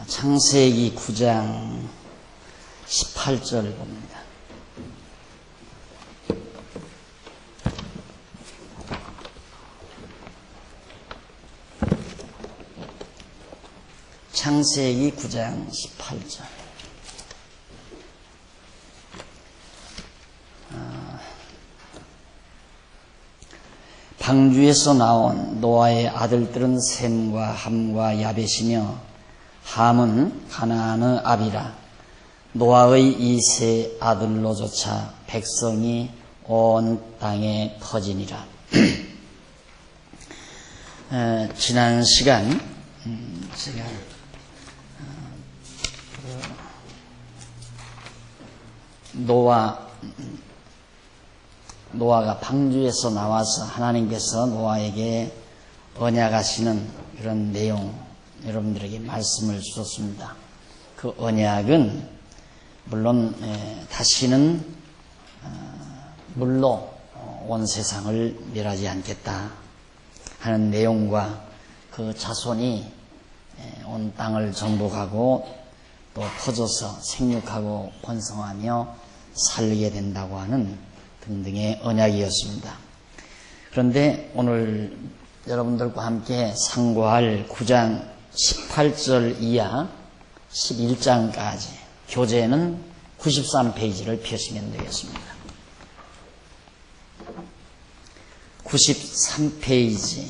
창세기 9장 18절 봅니다. 창세기 9장 18절. 방주에서 나온 노아의 아들들은 셈과 함과 야벳이며, 함은 가나안의 아비라. 노아의 이 세 아들로조차 백성이 온 땅에 퍼지니라. 지난 시간 제가 노아가 방주에서 나와서 하나님께서 노아에게 언약하시는 그런 내용 여러분들에게 말씀을 주셨습니다. 그 언약은 물론 다시는 물로 온 세상을 멸하지 않겠다 하는 내용과 그 자손이 온 땅을 정복하고 또 퍼져서 생육하고 번성하며 살게 된다고 하는 등등의 언약이었습니다. 그런데 오늘 여러분들과 함께 상고할 9장 18절 이하 11장까지 교재는 93페이지를 펴시면 되겠습니다. 93페이지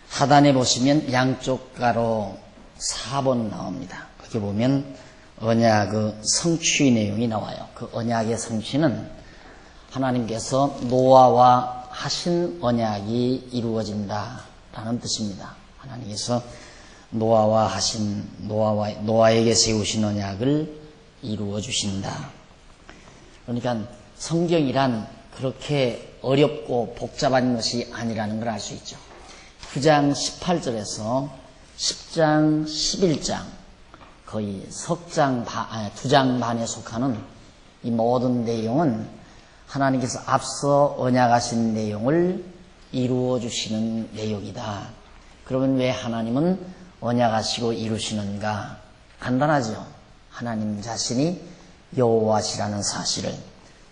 하단에 보시면 양쪽 가로 4번 나옵니다. 거기 보면 언약의 성취 내용이 나와요. 그 언약의 성취는 하나님께서 노아와 하신 언약이 이루어진다라는 뜻입니다. 하나님께서 노아에게 세우신 언약을 이루어 주신다. 그러니까 성경이란 그렇게 어렵고 복잡한 것이 아니라는 걸 알 수 있죠. 9장 18절에서 10장 11장 거의 2장 반에 속하는 이 모든 내용은 하나님께서 앞서 언약하신 내용을 이루어 주시는 내용이다. 그러면 왜 하나님은 언약하시고 이루시는가? 간단하죠. 하나님 자신이 여호와시라는 사실을,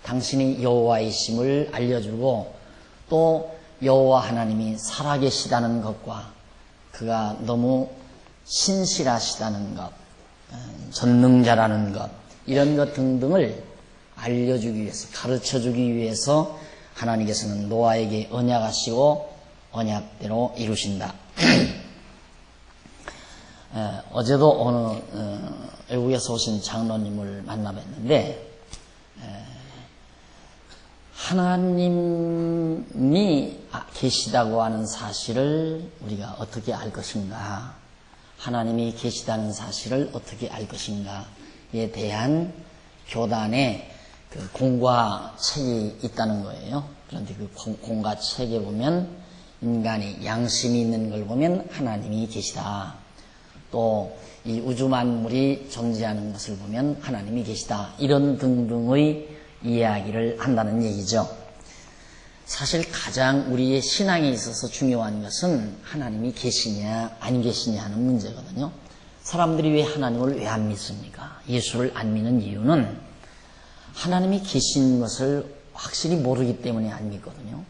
당신이 여호와이심을 알려주고 또 여호와 하나님이 살아계시다는 것과 그가 너무 신실하시다는 것, 전능자라는 것, 이런 것 등등을 알려주기 위해서, 가르쳐주기 위해서 하나님께서는 노아에게 언약하시고 언약대로 이루신다. 어제도 어느 외국에서 오신 장로님을 만나뵀는데 하나님이 계시다고 하는 사실을 우리가 어떻게 알 것인가, 하나님이 계시다는 사실을 어떻게 알 것인가에 대한 교단의 그 공과책이 있다는 거예요. 그런데 그 공과책에 보면 인간이 양심이 있는 걸 보면 하나님이 계시다. 또 이 우주 만물이 존재하는 것을 보면 하나님이 계시다. 이런 등등의 이야기를 한다는 얘기죠. 사실 가장 우리의 신앙에 있어서 중요한 것은 하나님이 계시냐 안 계시냐 하는 문제거든요. 사람들이 왜 하나님을 왜 안 믿습니까? 예수를 안 믿는 이유는 하나님이 계신 것을 확실히 모르기 때문에 안 믿거든요.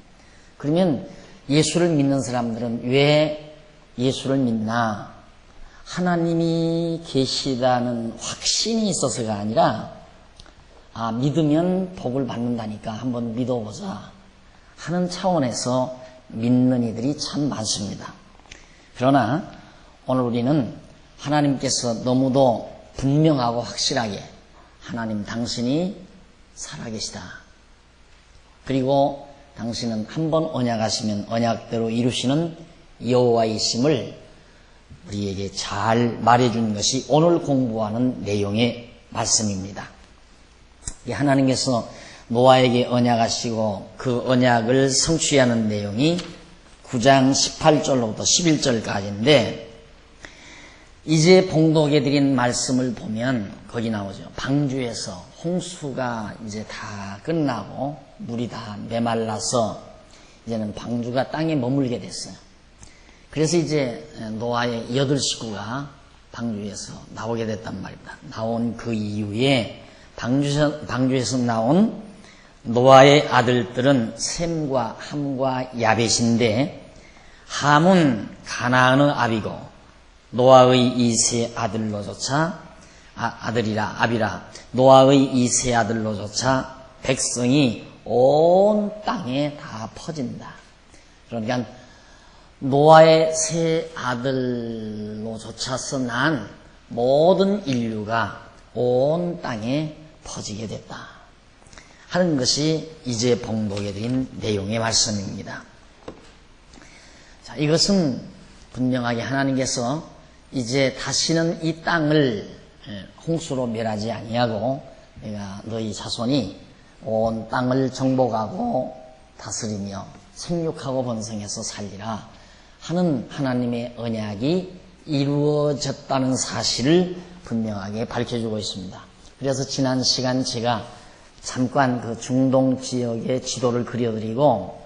그러면 예수를 믿는 사람들은 왜 예수를 믿나? 하나님이 계시다는 확신이 있어서가 아니라 믿으면 복을 받는다니까 한번 믿어보자 하는 차원에서 믿는 이들이 참 많습니다. 그러나 오늘 우리는 하나님께서 너무도 분명하고 확실하게 하나님 당신이 살아계시다. 그리고 당신은 한번 언약하시면 언약대로 이루시는 여호와이심을 우리에게 잘 말해준 것이 오늘 공부하는 내용의 말씀입니다. 하나님께서 노아에게 언약하시고 그 언약을 성취하는 내용이 9장 18절로부터 11절까지인데 이제 봉독해 드린 말씀을 보면 거기 나오죠. 방주에서 홍수가 이제 다 끝나고 물이 다 메말라서 이제는 방주가 땅에 머물게 됐어요. 그래서 이제 노아의 8 식구가 방주에서 나오게 됐단 말입니다. 나온 그 이후에 방주에서 나온 노아의 아들들은 셈과 함과 야벳인데, 함은 가나안의 아비고 노아의 이 세 아들로조차 노아의 이 세 아들로조차 백성이 온 땅에 다 퍼진다. 그러니까 노아의 세 아들로조차서 난 모든 인류가 온 땅에 퍼지게 됐다 하는 것이 이제 봉독해 드린 내용의 말씀입니다. 자, 이것은 분명하게 하나님께서 이제 다시는 이 땅을 홍수로 멸하지 아니하고 내가 너희 자손이 온 땅을 정복하고 다스리며 생육하고 번성해서 살리라 하는 하나님의 언약이 이루어졌다는 사실을 분명하게 밝혀주고 있습니다. 그래서 지난 시간 제가 잠깐 그 중동 지역의 지도를 그려드리고,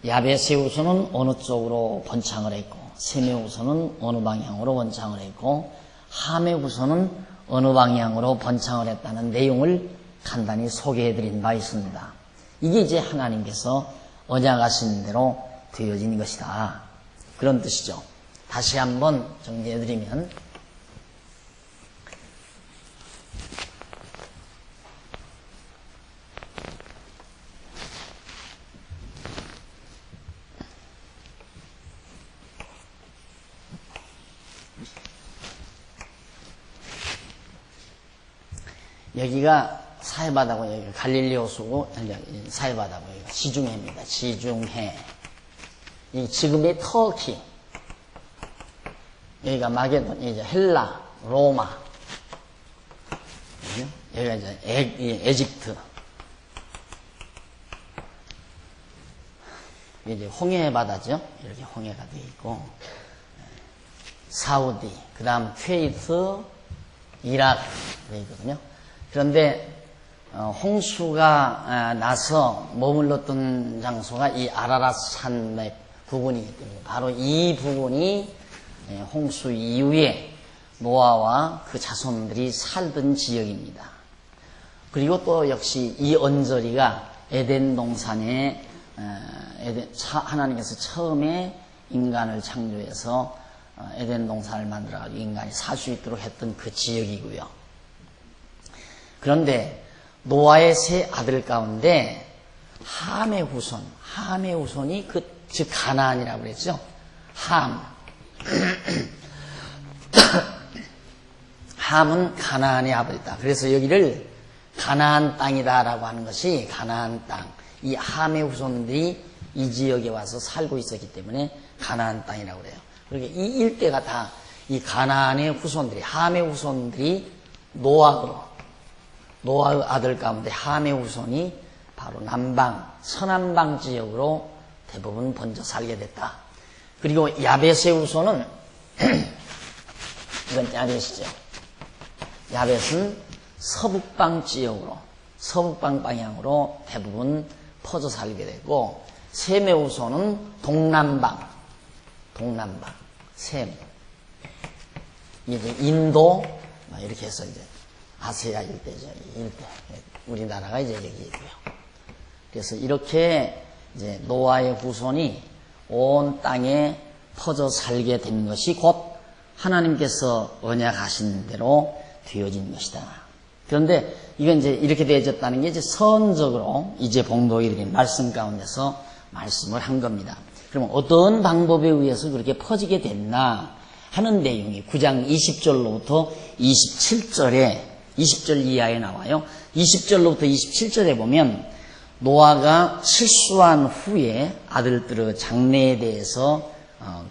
야벳의 후손은 어느 쪽으로 번창을 했고, 셈의 후손은 어느 방향으로 번창을 했고, 함의 후손은 어느 방향으로 번창을 했다는 내용을 간단히 소개해드린 바 있습니다. 이게 이제 하나님께서 언약하신 대로 되어진 것이다, 그런 뜻이죠. 다시 한번 정리해드리면, 여기가 사해바다고, 여기가 갈릴리 호수고, 사해바다고, 여기가 지중해입니다. 지중해. 이 지금의 터키, 여기가 마게돈, 이제 헬라, 로마, 여기가 이제 에집트, 이제 홍해바다죠. 이렇게 홍해가 되어 있고, 사우디, 그 다음 퀘이트, 이라크 되어 있거든요. 그런데 홍수가 나서 머물렀던 장소가 이 아라랏 산맥 부분이기 때문에 바로 이 부분이 홍수 이후에 노아와 그 자손들이 살던 지역입니다. 그리고 또 역시 이 언저리가 에덴 동산에 하나님께서 처음에 인간을 창조해서 에덴 동산을 만들어가지고 인간이 살 수 있도록 했던 그 지역이고요. 그런데 노아의 세 아들 가운데 함의 후손이 즉 가나안이라고 그랬죠. 함은 가나안의 아버지다. 그래서 여기를 가나안 땅이다라고 하는 것이 가나안 땅. 이 함의 후손들이 이 지역에 와서 살고 있었기 때문에 가나안 땅이라고 그래요. 그러니까 이 일대가 다 이 가나안의 후손들이, 함의 후손들이 노아의 아들 가운데 함의 후손이 바로 서남방 지역으로 대부분 번져 살게 됐다. 그리고 야벳의 후손은 이건 야벳이죠. 야벳은 서북방 지역으로, 서북방 방향으로 대부분 퍼져 살게 됐고, 셈의 후손은 동남방, 셈. 이제 인도, 이렇게 해서 이제 아시아 일대죠. 일대. 우리나라가 이제 여기 있고요. 그래서 이렇게 이제 노아의 후손이 온 땅에 퍼져 살게 된 것이 곧 하나님께서 언약하신 대로 되어진 것이다. 그런데 이건 이제 이렇게 되어졌다는 게 이제 선적으로 이제 봉독이 드린 말씀 가운데서 말씀을 한 겁니다. 그러면 어떤 방법에 의해서 그렇게 퍼지게 됐나 하는 내용이 9장 20절로부터 20절 이하에 나와요. 20절로부터 27절에 보면 노아가 실수한 후에 아들들의 장래에 대해서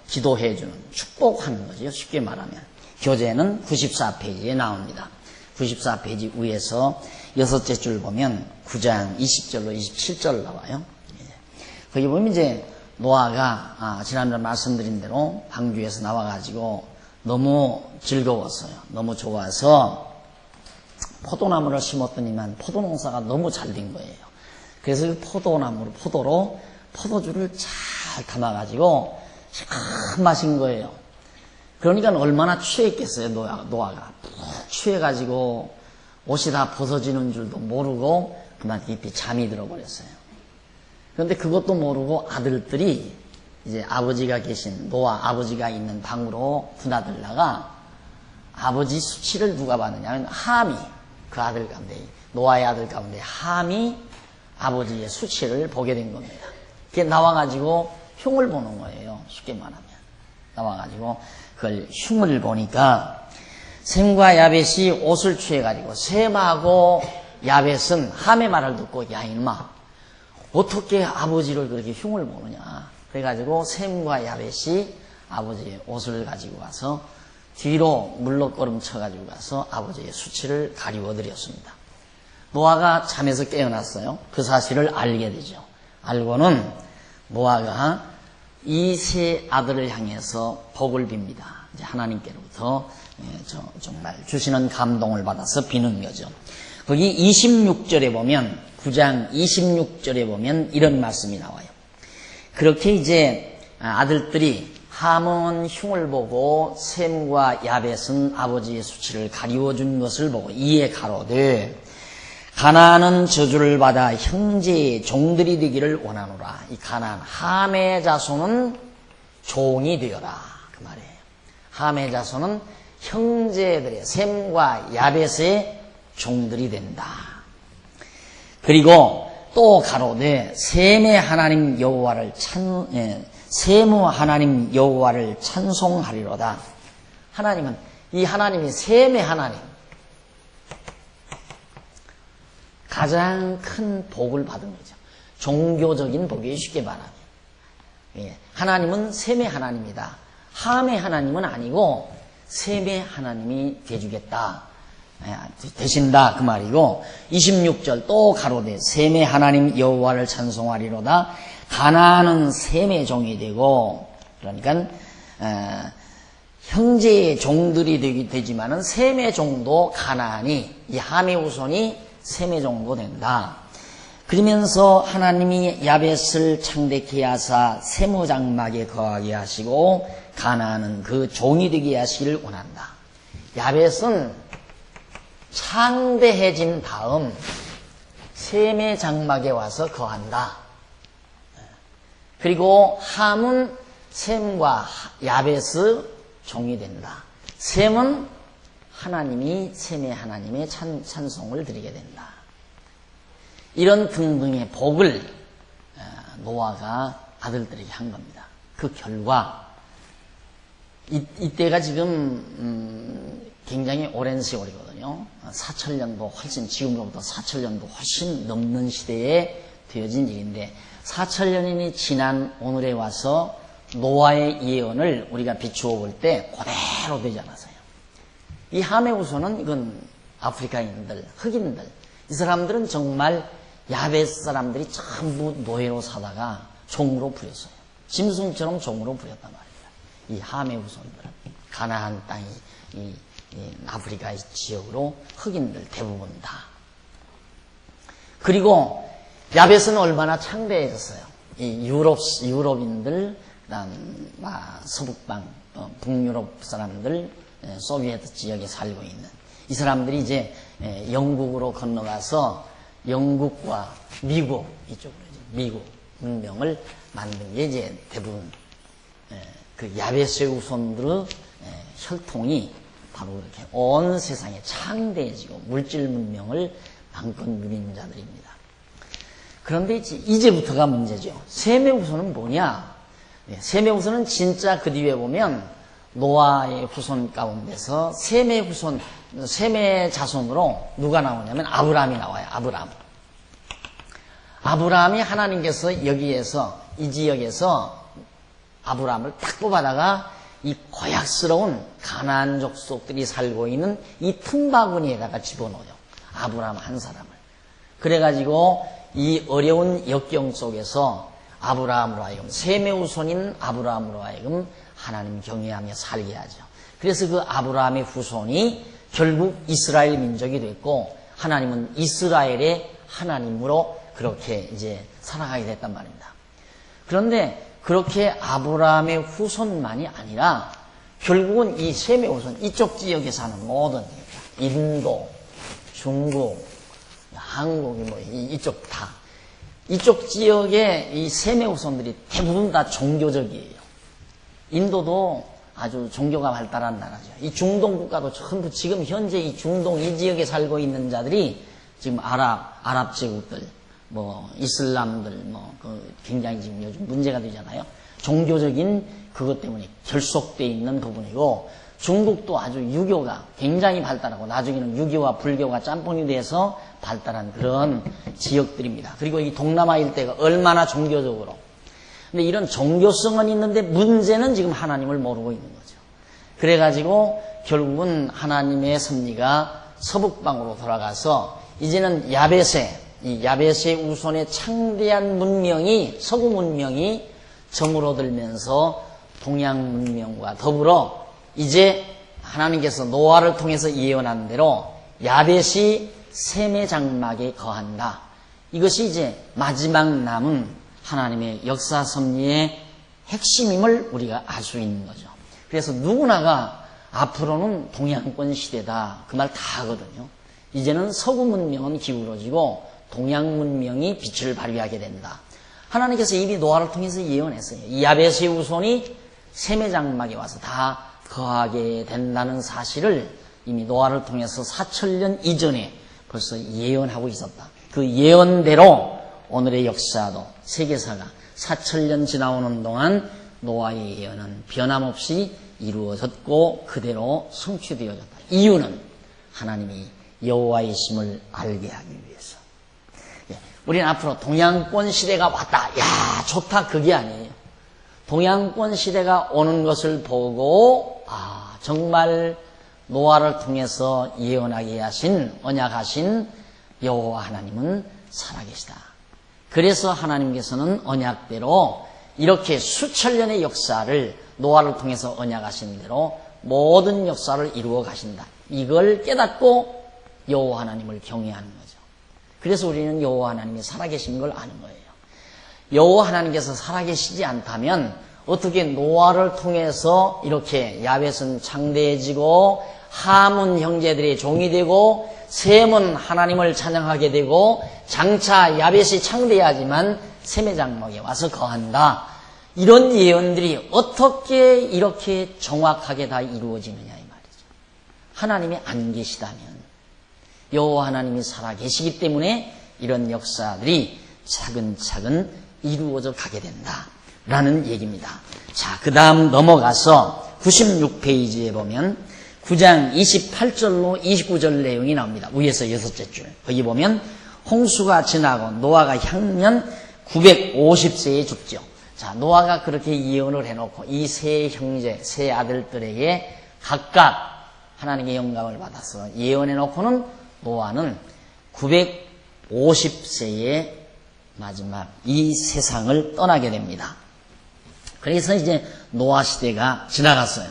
기도해주는, 축복하는 거죠. 쉽게 말하면. 교재는 94페이지에 나옵니다. 94페이지 위에서 6째 줄 보면 9장 20절로 27절 나와요. 거기 보면 이제 노아가 지난번에 말씀드린 대로 방주에서 나와가지고 너무 즐거웠어요. 너무 좋아서 포도나무를 심었더니만 포도농사가 너무 잘 된 거예요. 그래서 포도로 포도주를 잘 담아가지고 참 마신 거예요. 그러니까 얼마나 취했겠어요, 노아가. 취해가지고 옷이 다 벗어지는 줄도 모르고 그만 깊이 잠이 들어버렸어요. 그런데 그것도 모르고 아들들이 이제 아버지가 계신, 노아 아버지가 있는 방으로 드나들다가 아버지 수치를 누가 받느냐 하면 함이, 그 아들 가운데, 노아의 아들 가운데 함이 아버지의 수치를 보게 된 겁니다. 그게 나와가지고 흉을 보는 거예요. 쉽게 말하면. 나와가지고 그걸 흉을 보니까 셈과 야벳이 옷을 취해가지고 셈하고 야벳은 함의 말을 듣고 야 이놈아 어떻게 아버지를 그렇게 흉을 보느냐. 그래가지고 셈과 야벳이 아버지의 옷을 가지고 가서 뒤로 물러걸음 쳐가지고 가서 아버지의 수치를 가리워드렸습니다. 노아가 잠에서 깨어났어요. 그 사실을 알게 되죠. 알고는 노아가 이 세 아들을 향해서 복을 빕니다. 이제 하나님께로부터 정말 주시는 감동을 받아서 비는 거죠. 거기 26절에 보면, 9장 26절에 보면 이런 말씀이 나와요. 그렇게 이제 아들들이 함은 흉을 보고 셈과 야벳은 아버지의 수치를 가리워준 것을 보고 이에 가로되 가나안은 저주를 받아 형제의 종들이 되기를 원하노라. 이 가나안, 함의 자손은 종이 되어라. 그 말이에요. 함의 자손은 형제들의 셈과 야벳의 종들이 된다. 그리고 또 가로되 셈의 하나님 여호와를 셈의 하나님 여호와를 찬송하리로다. 하나님은, 이 하나님이 셈의 하나님, 가장 큰 복을 받은 거죠. 종교적인 복이 쉽게 말하면. 하나님은 셈의 하나님이다. 함의 하나님은 아니고 셈의 하나님이 되주겠다. 되신다. 그 말이고 26절 또 가로되 셈의 하나님 여호와를 찬송하리로다. 가나안은 셈의 종이 되고, 그러니까 형제의 종들이 되지만은 셈의 종도 가나안이, 이 함의 후손이 셈의 종도 된다. 그러면서 하나님이 야벳을 창대케 하사 셈의 장막에 거하게 하시고 가나안은 그 종이 되게 하시기를 원한다. 야벳은 창대해진 다음 셈의 장막에 와서 거한다. 그리고 함은 셈과 야벳의 종이 된다. 셈은 하나님이 셈의 하나님의 찬송을 드리게 된다. 이런 등등의 복을 노아가 아들들에게 한 겁니다. 그 결과 이때가 지금 굉장히 오랜 세월이거든요. 4천년도 훨씬, 지금으로부터 4천년도 훨씬 넘는 시대에 되어진 일인데 4천년이 지난 오늘에 와서 노아의 예언을 우리가 비추어 볼 때 그대로 되지 않았어요. 이 함의 후손은 이건 아프리카인들, 흑인들, 이 사람들은 정말 야벳 사람들이 전부 노예로 사다가 종으로 부렸어요. 짐승처럼 종으로 부렸단 말입니다. 이 함의 후손들은 가나안 땅이 이 아프리카의 지역으로 흑인들 대부분 다. 그리고 야벳은 얼마나 창대해졌어요. 이 유럽인들, 그다음 서북방, 북유럽 사람들, 소비에트 지역에 살고 있는 이 사람들이 이제 영국으로 건너가서 영국과 미국, 이쪽으로 이제 미국 문명을 만든 게 이제 대부분 그 야벳의 후손들의 혈통이 바로 이렇게 온 세상에 창대해지고 물질 문명을 만건 유민자들입니다. 그런데 이제부터가 문제죠. 셈의 후손은 뭐냐? 셈의 후손은 진짜 그 뒤에 보면 노아의 후손 가운데서 셈의 후손, 셈의 자손으로 누가 나오냐면 아브라함이 나와요. 아브라함이 하나님께서 여기에서, 이 지역에서 아브라함을 딱 뽑아다가 이 고약스러운 가나안 족속들이 살고 있는 이 틈바구니에다가 집어넣어요. 아브라함 한 사람을. 그래가지고 이 어려운 역경 속에서 아브라함으로 하여금, 셈의 후손인 아브라함으로 하여금 하나님 경외하며 살게 하죠. 그래서 그 아브라함의 후손이 결국 이스라엘 민족이 됐고, 하나님은 이스라엘의 하나님으로 그렇게 이제 살아가게 됐단 말입니다. 그런데 그렇게 아브라함의 후손만이 아니라 결국은 이 셈의 우선 이쪽 지역에 사는 모든 인도, 중국, 한국이 뭐 이쪽 다 이쪽 지역의 이 셈의 후손들이 대부분 다 종교적이에요. 인도도 아주 종교가 발달한 나라죠. 이 중동 국가도 전부 지금 현재 이 중동 이 지역에 살고 있는 자들이 지금 아랍 제국들, 뭐 이슬람들, 뭐 굉장히 지금 요즘 문제가 되잖아요. 종교적인 그것 때문에 결속되어 있는 부분이고, 중국도 아주 유교가 굉장히 발달하고 나중에는 유교와 불교가 짬뽕이 돼서 발달한 그런 지역들입니다. 그리고 이 동남아 일대가 얼마나 종교적으로, 근데 이런 종교성은 있는데 문제는 지금 하나님을 모르고 있는 거죠. 그래가지고 결국은 하나님의 섭리가 서북방으로 돌아가서 이제는 야벳의, 이 야벳의 우손의 창대한 문명이, 서구 문명이 저물어들면서 동양 문명과 더불어 이제 하나님께서 노아를 통해서 예언한 대로 야벳이 셈의 장막에 거한다. 이것이 이제 마지막 남은 하나님의 역사 섭리의 핵심임을 우리가 알 수 있는 거죠. 그래서 누구나가 앞으로는 동양권 시대다, 그 말 다 하거든요. 이제는 서구 문명은 기울어지고 동양 문명이 빛을 발휘하게 된다. 하나님께서 이미 노아를 통해서 예언했어요. 이 야벳의 후손이 셈의 장막에 와서 다 거하게 된다는 사실을 이미 노아를 통해서 4,000년 이전에 벌써 예언하고 있었다. 그 예언대로 오늘의 역사도, 세계사가 4,000년 지나오는 동안 노아의 예언은 변함없이 이루어졌고 그대로 성취되어졌다. 이유는 하나님이 여호와이심을 알게 하기 위해서. 우리는 앞으로 동양권 시대가 왔다, 야 좋다, 그게 아니에요. 동양권 시대가 오는 것을 보고 정말 노아를 통해서 예언하게 하신, 언약하신 여호와 하나님은 살아계시다. 그래서 하나님께서는 언약대로 이렇게 수천 년의 역사를 노아를 통해서 언약하신 대로 모든 역사를 이루어 가신다. 이걸 깨닫고 여호와 하나님을 경외하는 거죠. 그래서 우리는 여호와 하나님이 살아계신 걸 아는 거예요. 여호와 하나님께서 살아계시지 않다면 어떻게 노아를 통해서 이렇게 야벳은 창대해지고 함은 형제들의 종이 되고 셈은 하나님을 찬양하게 되고 장차 야벳이 창대하지만 셈의 장막에 와서 거한다. 이런 예언들이 어떻게 이렇게 정확하게 다 이루어지느냐 이 말이죠. 하나님이 안 계시다면, 여호와 하나님이 살아계시기 때문에 이런 역사들이 차근차근 이루어져 가게 된다라는 얘기입니다. 자, 그 다음 넘어가서 96페이지에 보면 9장 28절로 29절 내용이 나옵니다. 위에서 6째 줄. 거기 보면 홍수가 지나고 노아가 향년 950세에 죽죠. 자, 노아가 그렇게 예언을 해놓고 이 세 형제, 세 아들들에게 각각 하나님의 영감을 받아서 예언해놓고는 노아는 950세에 마지막 이 세상을 떠나게 됩니다. 그래서 이제 노아 시대가 지나갔어요.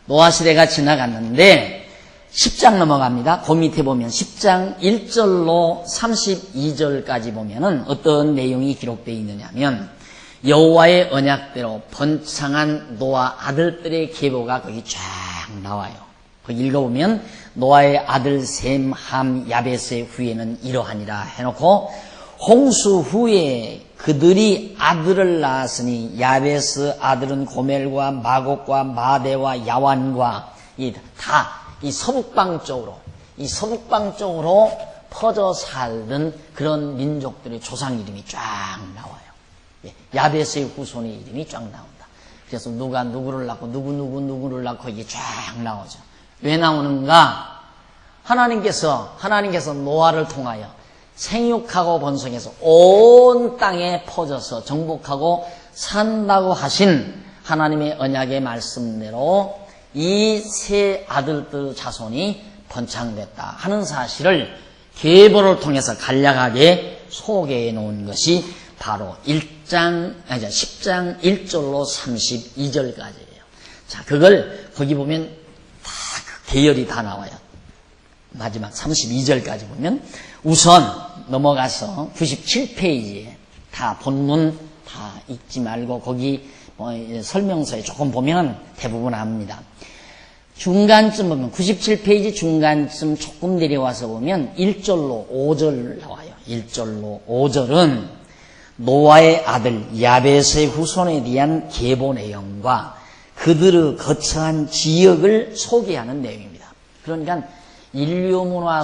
노아 시대가 지나갔는데 10장 넘어갑니다. 그 밑에 보면 10장 1절로 32절까지 보면은 어떤 내용이 기록되어 있느냐면 여호와의 언약대로 번창한 노아 아들들의 계보가 거기 쫙 나와요. 거기 읽어보면 노아의 아들 셈, 함, 야벳의 후예는 이러하니라 해놓고 홍수 후에 그들이 아들을 낳았으니 야벳의 아들은 고멜과 마곡과 마대와 야완과 이 서북방 쪽으로 퍼져 살던 그런 민족들의 조상 이름이 쫙 나와요. 야벳의 후손의 이름이 쫙 나온다. 그래서 누가 누구를 낳고 누구를 낳고 이게 쫙 나오죠. 왜 나오는가? 하나님께서 노아를 통하여 생육하고 번성해서 온 땅에 퍼져서 정복하고 산다고 하신 하나님의 언약의 말씀대로 이 세 아들들 자손이 번창됐다 하는 사실을 계보를 통해서 간략하게 소개해 놓은 것이 바로 10장 1절로 32절까지예요. 자, 그걸 거기 보면 다 계열이 다 나와요. 마지막 32절까지 보면 우선 넘어가서 97페이지에 다 본문 다 읽지 말고 거기 설명서에 조금 보면 대부분 압니다. 중간쯤 보면 97페이지 중간쯤 조금 내려와서 보면 1절로 5절 나와요. 1절로 5절은 노아의 아들 야벳의 후손에 대한 계보 내용과 그들의 거처한 지역을 소개하는 내용입니다. 그러니까 인류가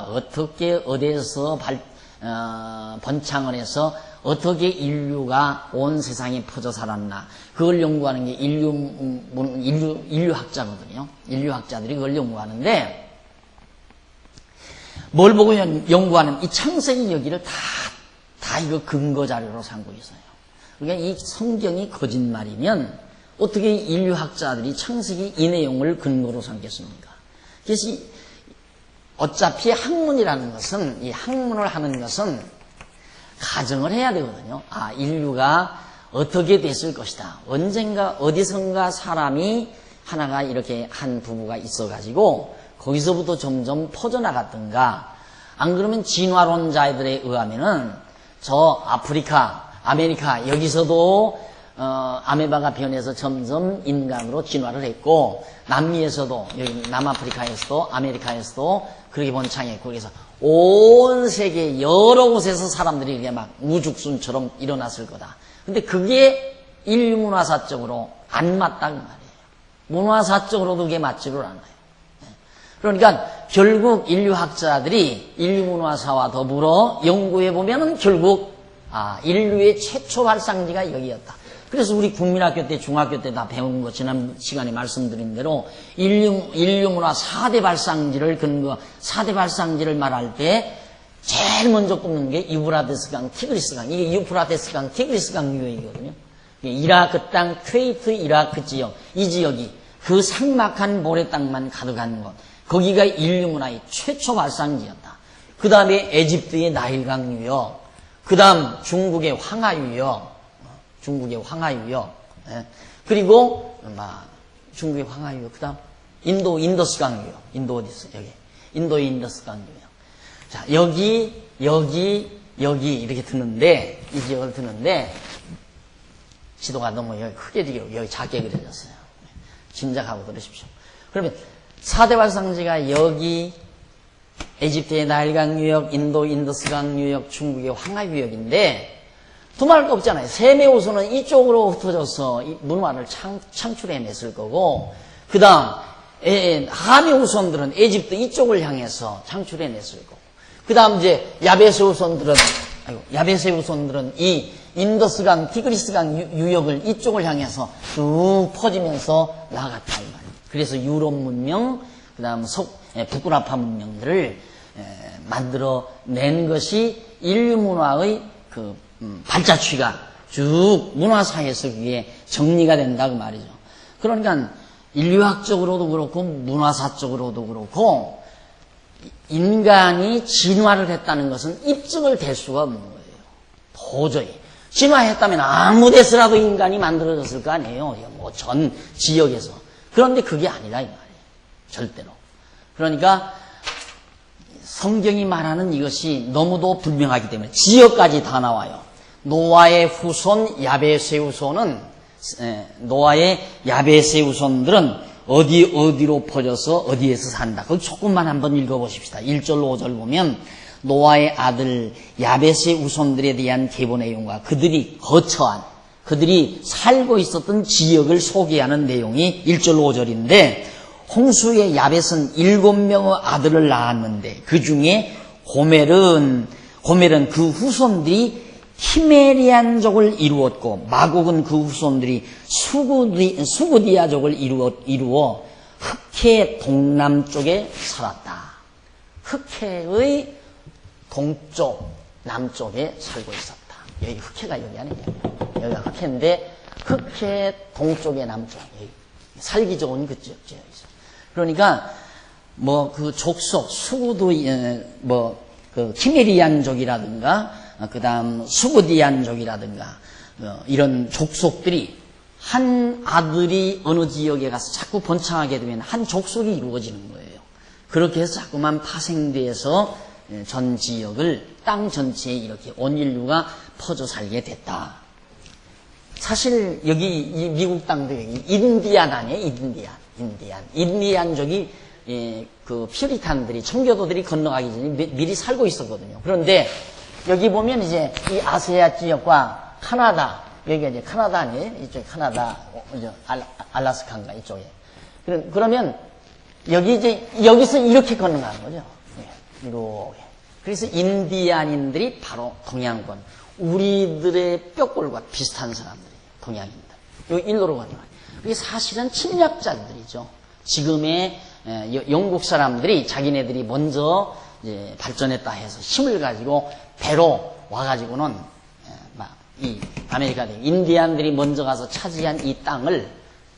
어떻게 어디에서 번창을 해서 어떻게 인류가 온 세상에 퍼져 살았나, 그걸 연구하는 게 인류학자거든요. 인류학자들이 그걸 연구하는데, 뭘 보고 연구하는, 이 창세기 여기를 다 이거 근거 자료로 삼고 있어요. 그러니까 이 성경이 거짓말이면 어떻게 인류학자들이 창세기 이 내용을 근거로 삼겠습니까? 그래서 어차피 학문이라는 것은, 이 학문을 하는 것은 가정을 해야 되거든요. 아, 인류가 어떻게 됐을 것이다. 언젠가 어디선가 사람이 하나가 이렇게 한 부부가 있어가지고 거기서부터 점점 퍼져나갔던가, 안 그러면 진화론자들에 의하면은 저 아프리카, 아메리카 여기서도 아메바가 변해서 점점 인간으로 진화를 했고, 남미에서도, 여기 남아프리카에서도, 아메리카에서도 그렇게 번창했고, 그래서 온 세계 여러 곳에서 사람들이 이렇게 막 우죽순처럼 일어났을 거다. 근데 그게 인류 문화사적으로 안 맞다는 말이에요. 문화사적으로도 그게 맞지를 않아요. 그러니까 결국 인류학자들이 인류 문화사와 더불어 연구해 보면은 결국 인류의 최초 발상지가 여기였다. 그래서 우리 국민학교 때, 중학교 때 다 배운 거, 지난 시간에 말씀드린 대로 인류 문화 4대 발상지를 4대 발상지를 말할 때 제일 먼저 꼽는 게 유프라테스강, 티그리스강. 이게 유프라테스강, 티그리스강 유역이거든요. 이라크 땅, 퀘이트 이라크 지역, 이 지역이 그 삭막한 모래 땅만 가득한 곳. 거기가 인류 문화의 최초 발상지였다. 그 다음에 에집트의 나일강 유역, 그 다음 중국의 황하 유역, 그리고 중국의 황하 유역, 그 다음 인도스강 유역, 인도 어디 있어? 여기 인도의 인더스강 유역. 자, 여기 이렇게 드는데, 이 지역을 드는데 지도가 너무 여기 크게 지고 여기 작게 그려졌어요. 짐작하고 들으십시오. 그러면 4대 발상지가 여기 에집트의 나일강 유역, 인도 인더스강 유역, 중국의 황하 유역인데, 두말할 거 없잖아요. 셈의 후손은 이쪽으로 흩어져서 문화를 창출해냈을 거고, 그 다음 함의 후손들은 에집트 이쪽을 향해서 창출해냈을 거고, 그 다음 이제 야벳의 후손들은 이 인더스강, 티그리스강 유역을 이쪽을 향해서 쭉 퍼지면서 나아갔다 이 말이에요. 그래서 유럽 문명, 그 다음 북구라파 문명들을 만들어낸 것이 인류 문화의 발자취가 쭉 문화사에서 위에 정리가 된다 그 말이죠. 그러니까 인류학적으로도 그렇고 문화사적으로도 그렇고 인간이 진화를 했다는 것은 입증을 될 수가 없는 거예요. 도저히. 진화했다면 아무 데서라도 인간이 만들어졌을 거 아니에요. 뭐 전 지역에서. 그런데 그게 아니라 이 말이에요. 절대로. 그러니까 성경이 말하는 이것이 너무도 분명하기 때문에 지역까지 다 나와요. 노아의 후손 야벳의 후손들은 어디로 퍼져서 어디에서 산다. 그걸 조금만 한번 읽어보십시다. 1절로 5절 보면 노아의 아들 야벳의 후손들에 대한 계보 내용과 그들이 살고 있었던 지역을 소개하는 내용이 1절로 5절인데, 홍수의 야벳은 7명의 아들을 낳았는데 그 중에 고멜은 그 후손들이 히메리안족을 이루었고, 마곡은 그 후손들이 수구디아족을 이루어 흑해 동남쪽에 살았다. 흑해의 동쪽, 남쪽에 살고 있었다. 여기 흑해가 여기 아니냐. 여기가 흑해인데, 흑해 동쪽에 남쪽, 여기 살기 좋은 그 지역이죠. 그러니까, 그 족속, 키메리안족이라든가, 그 다음 수구디안족이라든가, 이런 족속들이 한 아들이 어느 지역에 가서 자꾸 번창하게 되면 한 족속이 이루어지는 거예요. 그렇게 해서 자꾸만 파생돼서 전 지역을, 땅 전체에 이렇게 온 인류가 퍼져 살게 됐다. 사실 여기 이 미국 땅도 여기 인디안 아니에요? 인디안족이 그 퓨리탄들이 청교도들이 건너가기 전에 미리 살고 있었거든요. 그런데 여기 보면 이제 이 아시아 지역과 카나다, 여기가 이제 카나다 아니에요? 이쪽에 카나다, 알라스카인가 이쪽에. 그러면 여기 이제 여기서 이렇게 건너가는 거죠. 이렇게. 그래서 인디안인들이 바로 동양권, 우리들의 뼈골과 비슷한 사람들이에요. 동양인들. 여기 일로로 건너가요. 이게 사실은 침략자들이죠. 지금의 영국 사람들이 자기네들이 먼저 이제 발전했다 해서 힘을 가지고 배로 와가지고는 이 아메리카 인디안들이 먼저 가서 차지한 이 땅을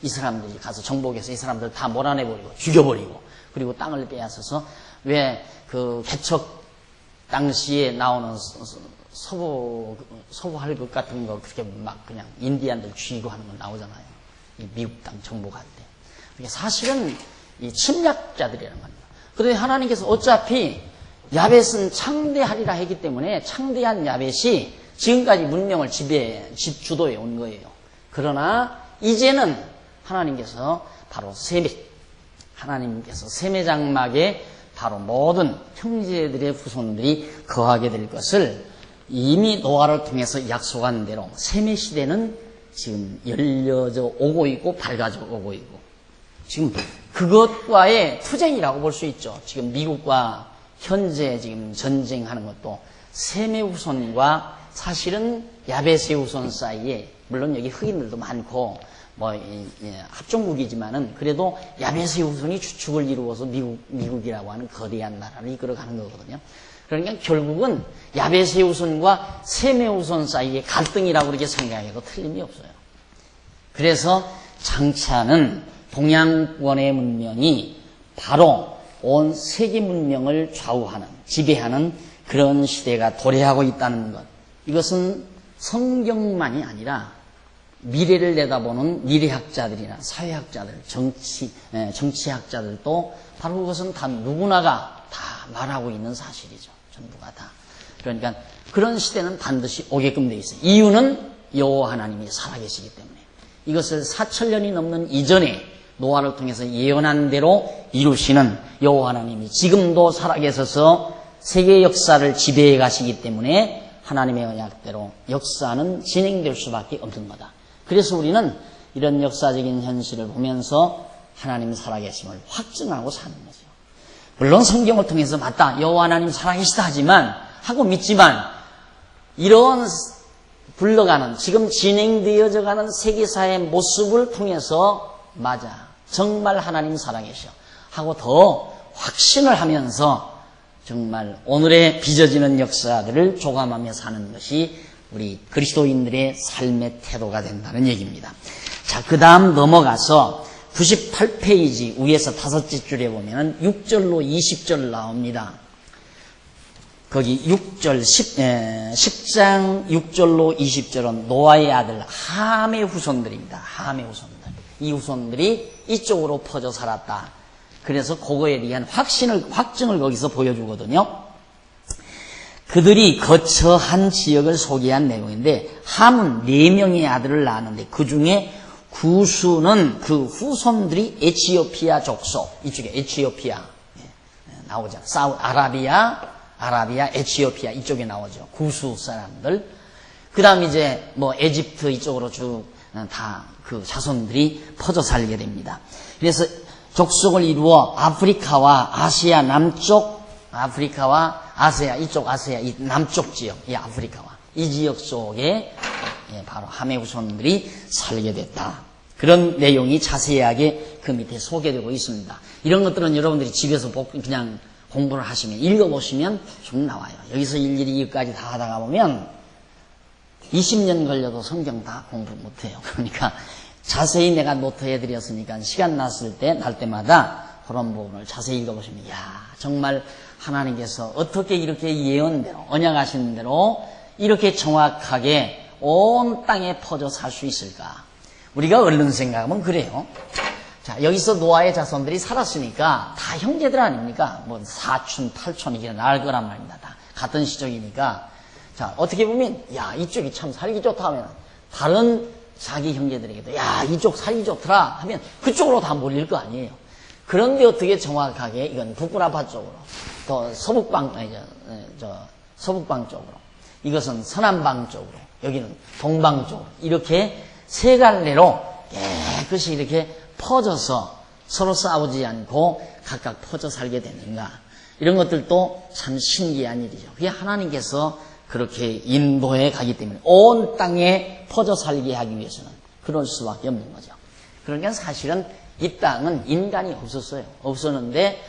이 사람들이 가서 정복해서 이 사람들 다 몰아내버리고 죽여버리고 그리고 땅을 빼앗아서 왜 그 개척 당시에 나오는 서부할 것 같은 거 그렇게 막 그냥 인디안들 죽이고 하는 거 나오잖아요. 이 미국 땅 정복할 때. 그게 사실은 이 침략자들이라는 겁니다. 그런데 하나님께서 어차피 야벳은 창대하리라 했기 때문에 창대한 야벳이 지금까지 문명을 주도해 온 거예요. 그러나 이제는 하나님께서 바로 세매 장막에 바로 모든 형제들의 후손들이 거하게 될 것을 이미 노아를 통해서 약속한 대로 세매 시대는 지금 열려져 오고 있고 밝아져 오고 있고 지금 그것과의 투쟁이라고 볼 수 있죠. 지금 미국과 현재 지금 전쟁하는 것도 세매 후손과 사실은 야벳의 후손 사이에 물론 여기 흑인들도 많고 합종국이지만은 그래도 야벳의 후손이 주축을 이루어서 미국이라고 하는 거대한 나라를 이끌어가는 거거든요. 그러니까 결국은 야벳의 후손과 세매 후손 사이의 갈등이라고 그렇게 생각해도 틀림이 없어요. 그래서 장차는 동양권의 문명이 바로 온 세계 문명을 좌우하는, 지배하는 그런 시대가 도래하고 있다는 것. 이것은 성경만이 아니라 미래를 내다보는 미래학자들이나 사회학자들, 정치학자들도 바로 그것은 다 누구나가 다 말하고 있는 사실이죠. 전부가 다. 그러니까 그런 시대는 반드시 오게끔 되어 있어요. 이유는 여호와 하나님이 살아계시기 때문에. 이것을 4,000년이 넘는 이전에 노아를 통해서 예언한 대로 이루시는 여호와 하나님이 지금도 살아계셔서 세계 역사를 지배해 가시기 때문에 하나님의 언약대로 역사는 진행될 수밖에 없는 거다. 그래서 우리는 이런 역사적인 현실을 보면서 하나님 살아계심을 확증하고 사는 거죠. 물론 성경을 통해서 맞다, 여호와 하나님 살아계시다 하고 믿지만 이런 굴러가는 지금 진행되어져 가는 세계사의 모습을 통해서 맞아, 정말 하나님 살아계셔 하고 더 확신을 하면서 정말 오늘의 빚어지는 역사들을 조감하며 사는 것이 우리 그리스도인들의 삶의 태도가 된다는 얘기입니다. 자, 그 다음 넘어가서 98페이지 위에서 5째 줄에 보면은 6절로 20절 나옵니다. 거기 6절, 10장 6절로 20절은 노아의 아들 함의 후손들입니다. 함의 후손들. 이 후손들이 이쪽으로 퍼져 살았다. 그래서 그거에 대한 확증을 거기서 보여주거든요. 그들이 거처한 지역을 소개한 내용인데 함은 4명의 아들을 낳았는데 그 중에 구수는 그 후손들이 에티오피아 족속, 이쪽에 에티오피아 나오죠. 아라비아, 에티오피아 이쪽에 나오죠. 구수 사람들. 그 다음 이제 에집트 이쪽으로 쭉 다 그 자손들이 퍼져 살게 됩니다. 그래서 족속을 이루어 아프리카와 아시아 남쪽, 아프리카와 아시아, 이쪽 아시아, 이 남쪽 지역, 이 아프리카와 이 지역 속에 바로 함의 후손들이 살게 됐다. 그런 내용이 자세하게 그 밑에 소개되고 있습니다. 이런 것들은 여러분들이 집에서 그냥 공부를 하시면, 읽어보시면 좀 나와요. 여기서 일일이 여기까지 다 하다가 보면 20년 걸려도 성경 다 공부 못해요. 그러니까 자세히 내가 노트해드렸으니까 시간 날 때마다 그런 부분을 자세히 읽어보시면, 야, 정말 하나님께서 어떻게 이렇게 예언대로, 언약하신 대로 이렇게 정확하게 온 땅에 퍼져 살 수 있을까? 우리가 얼른 생각하면 그래요. 자, 여기서 노아의 자손들이 살았으니까 다 형제들 아닙니까? 사촌, 팔촌 이게 나을 거란 말입니다. 다 같은 시족이니까. 자, 어떻게 보면, 야, 이쪽이 참 살기 좋다 하면 다른 자기 형제들에게도 야 이쪽 살이 좋더라 하면 그쪽으로 다 몰릴 거 아니에요. 그런데 어떻게 정확하게 이건 북구라파 쪽으로 또 서북방 서북방 쪽으로 이것은 서남방 쪽으로 여기는 동방 쪽으로 이렇게 세 갈래로 깨끗이 이렇게 퍼져서 서로 싸우지 않고 각각 퍼져 살게 되는가 이런 것들도 참 신기한 일이죠. 그게 하나님께서 그렇게 인도해 가기 때문에 온 땅에 퍼져 살게 하기 위해서는 그럴 수밖에 없는 거죠. 그러니까 사실은 이 땅은 인간이 없었어요. 없었는데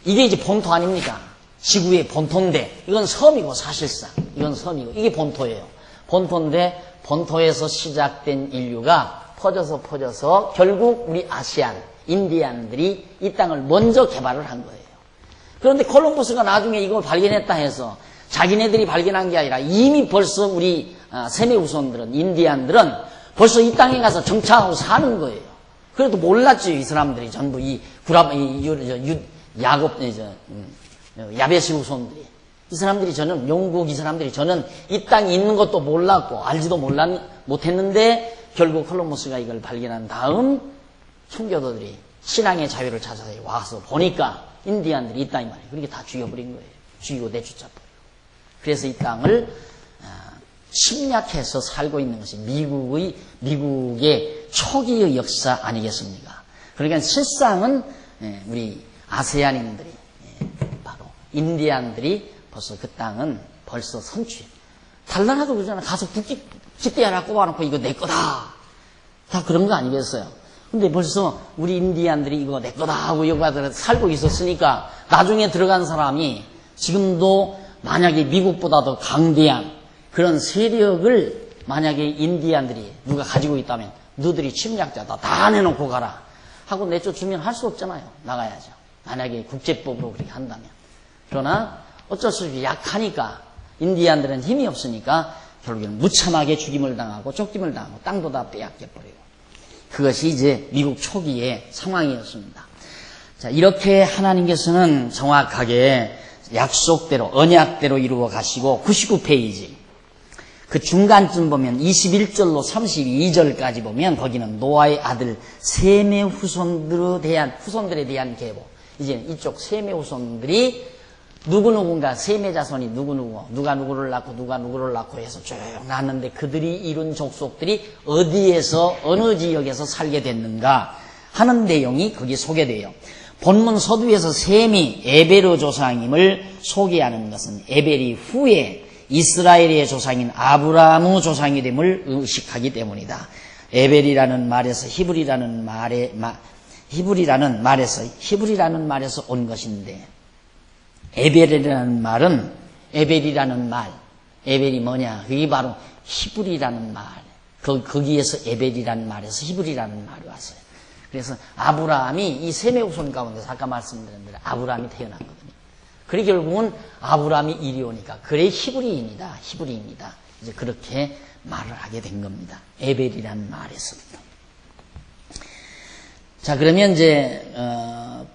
이게 이제 본토 아닙니까? 지구의 본토인데 이건 섬이고 사실상 이건 섬이고 이게 본토예요. 본토인데 본토에서 시작된 인류가 퍼져서 결국 우리 아시안, 인디안들이 이 땅을 먼저 개발을 한 거예요. 그런데 콜럼버스가 나중에 이걸 발견했다 해서 자기네들이 발견한 게 아니라 이미 벌써 우리 세메 후손들은 인디안들은 벌써 이 땅에 가서 정착하고 사는 거예요. 그래도 몰랐죠. 이 사람들이 전부 야베시 후손들이 이 사람들이 저는 영국 이 사람들이 저는 이 땅에 있는 것도 몰랐고 알지도 못했는데 결국 콜럼버스가 이걸 발견한 다음 청교도들이 신앙의 자유를 찾아서 와서 보니까 인디안들이 이 땅이 말이에요. 그렇게 다 죽여버린 거예요. 죽이고 내쫓아버리고. 그래서 이 땅을 침략해서 살고 있는 것이 미국의 초기의 역사 아니겠습니까? 그러니까 실상은 우리 아세안인들이 바로 인디안들이 벌써 그 땅은 벌써 선취. 달나라도 그러잖아. 가서 깃대 하나 꼽아놓고 이거 내 거다. 다 그런 거 아니겠어요? 근데 벌써 우리 인디안들이 이거 내 거다 하고 여기 와서 살고 있었으니까 나중에 들어간 사람이 지금도 만약에 미국보다도 강대한 그런 세력을 만약에 인디안들이 누가 가지고 있다면 너들이 침략자다. 다 내놓고 가라. 하고 내쫓으면 할 수 없잖아요. 나가야죠. 만약에 국제법으로 그렇게 한다면. 그러나 어쩔 수 없이 약하니까 인디안들은 힘이 없으니까 결국에는 무참하게 죽임을 당하고 쫓김을 당하고 땅도 다 빼앗겨버리고 그것이 이제 미국 초기의 상황이었습니다. 자, 이렇게 하나님께서는 정확하게 약속대로 언약대로 이루어 가시고 99페이지 그 중간쯤 보면 21절로 32절까지 보면 거기는 노아의 아들 셈의 후손들에 대한 계보. 이제 이쪽 셈의 후손들이 누구누군가 셈의 자손이 누구누구 누가 누구를 낳고 해서 쭉 낳았는데 그들이 이룬 족속들이 어디에서 어느 지역에서 살게 됐는가 하는 내용이 거기 소개돼요. 본문 서두에서 셈이 에벨의 조상임을 소개하는 것은 에벨이 후에 이스라엘의 조상인 아브라함의 조상이 됨을 의식하기 때문이다. 에벨이라는 말에서 히브리라는 말에서 온 것인데 에벨이라는 말, 에벨이 뭐냐? 그게 바로 히브리라는 말. 거기에서 에벨이라는 말에서 히브리라는 말이 왔어요. 그래서 아브라함이 이 셈의 후손 가운데서 아까 말씀드린 대로 아브라함이 태어났거든요. 그래 결국은 아브라함이 이리 오니까 그래 히브리인이다. 이제 그렇게 말을 하게 된 겁니다. 에벨이라는 말에서부터. 자, 그러면 이제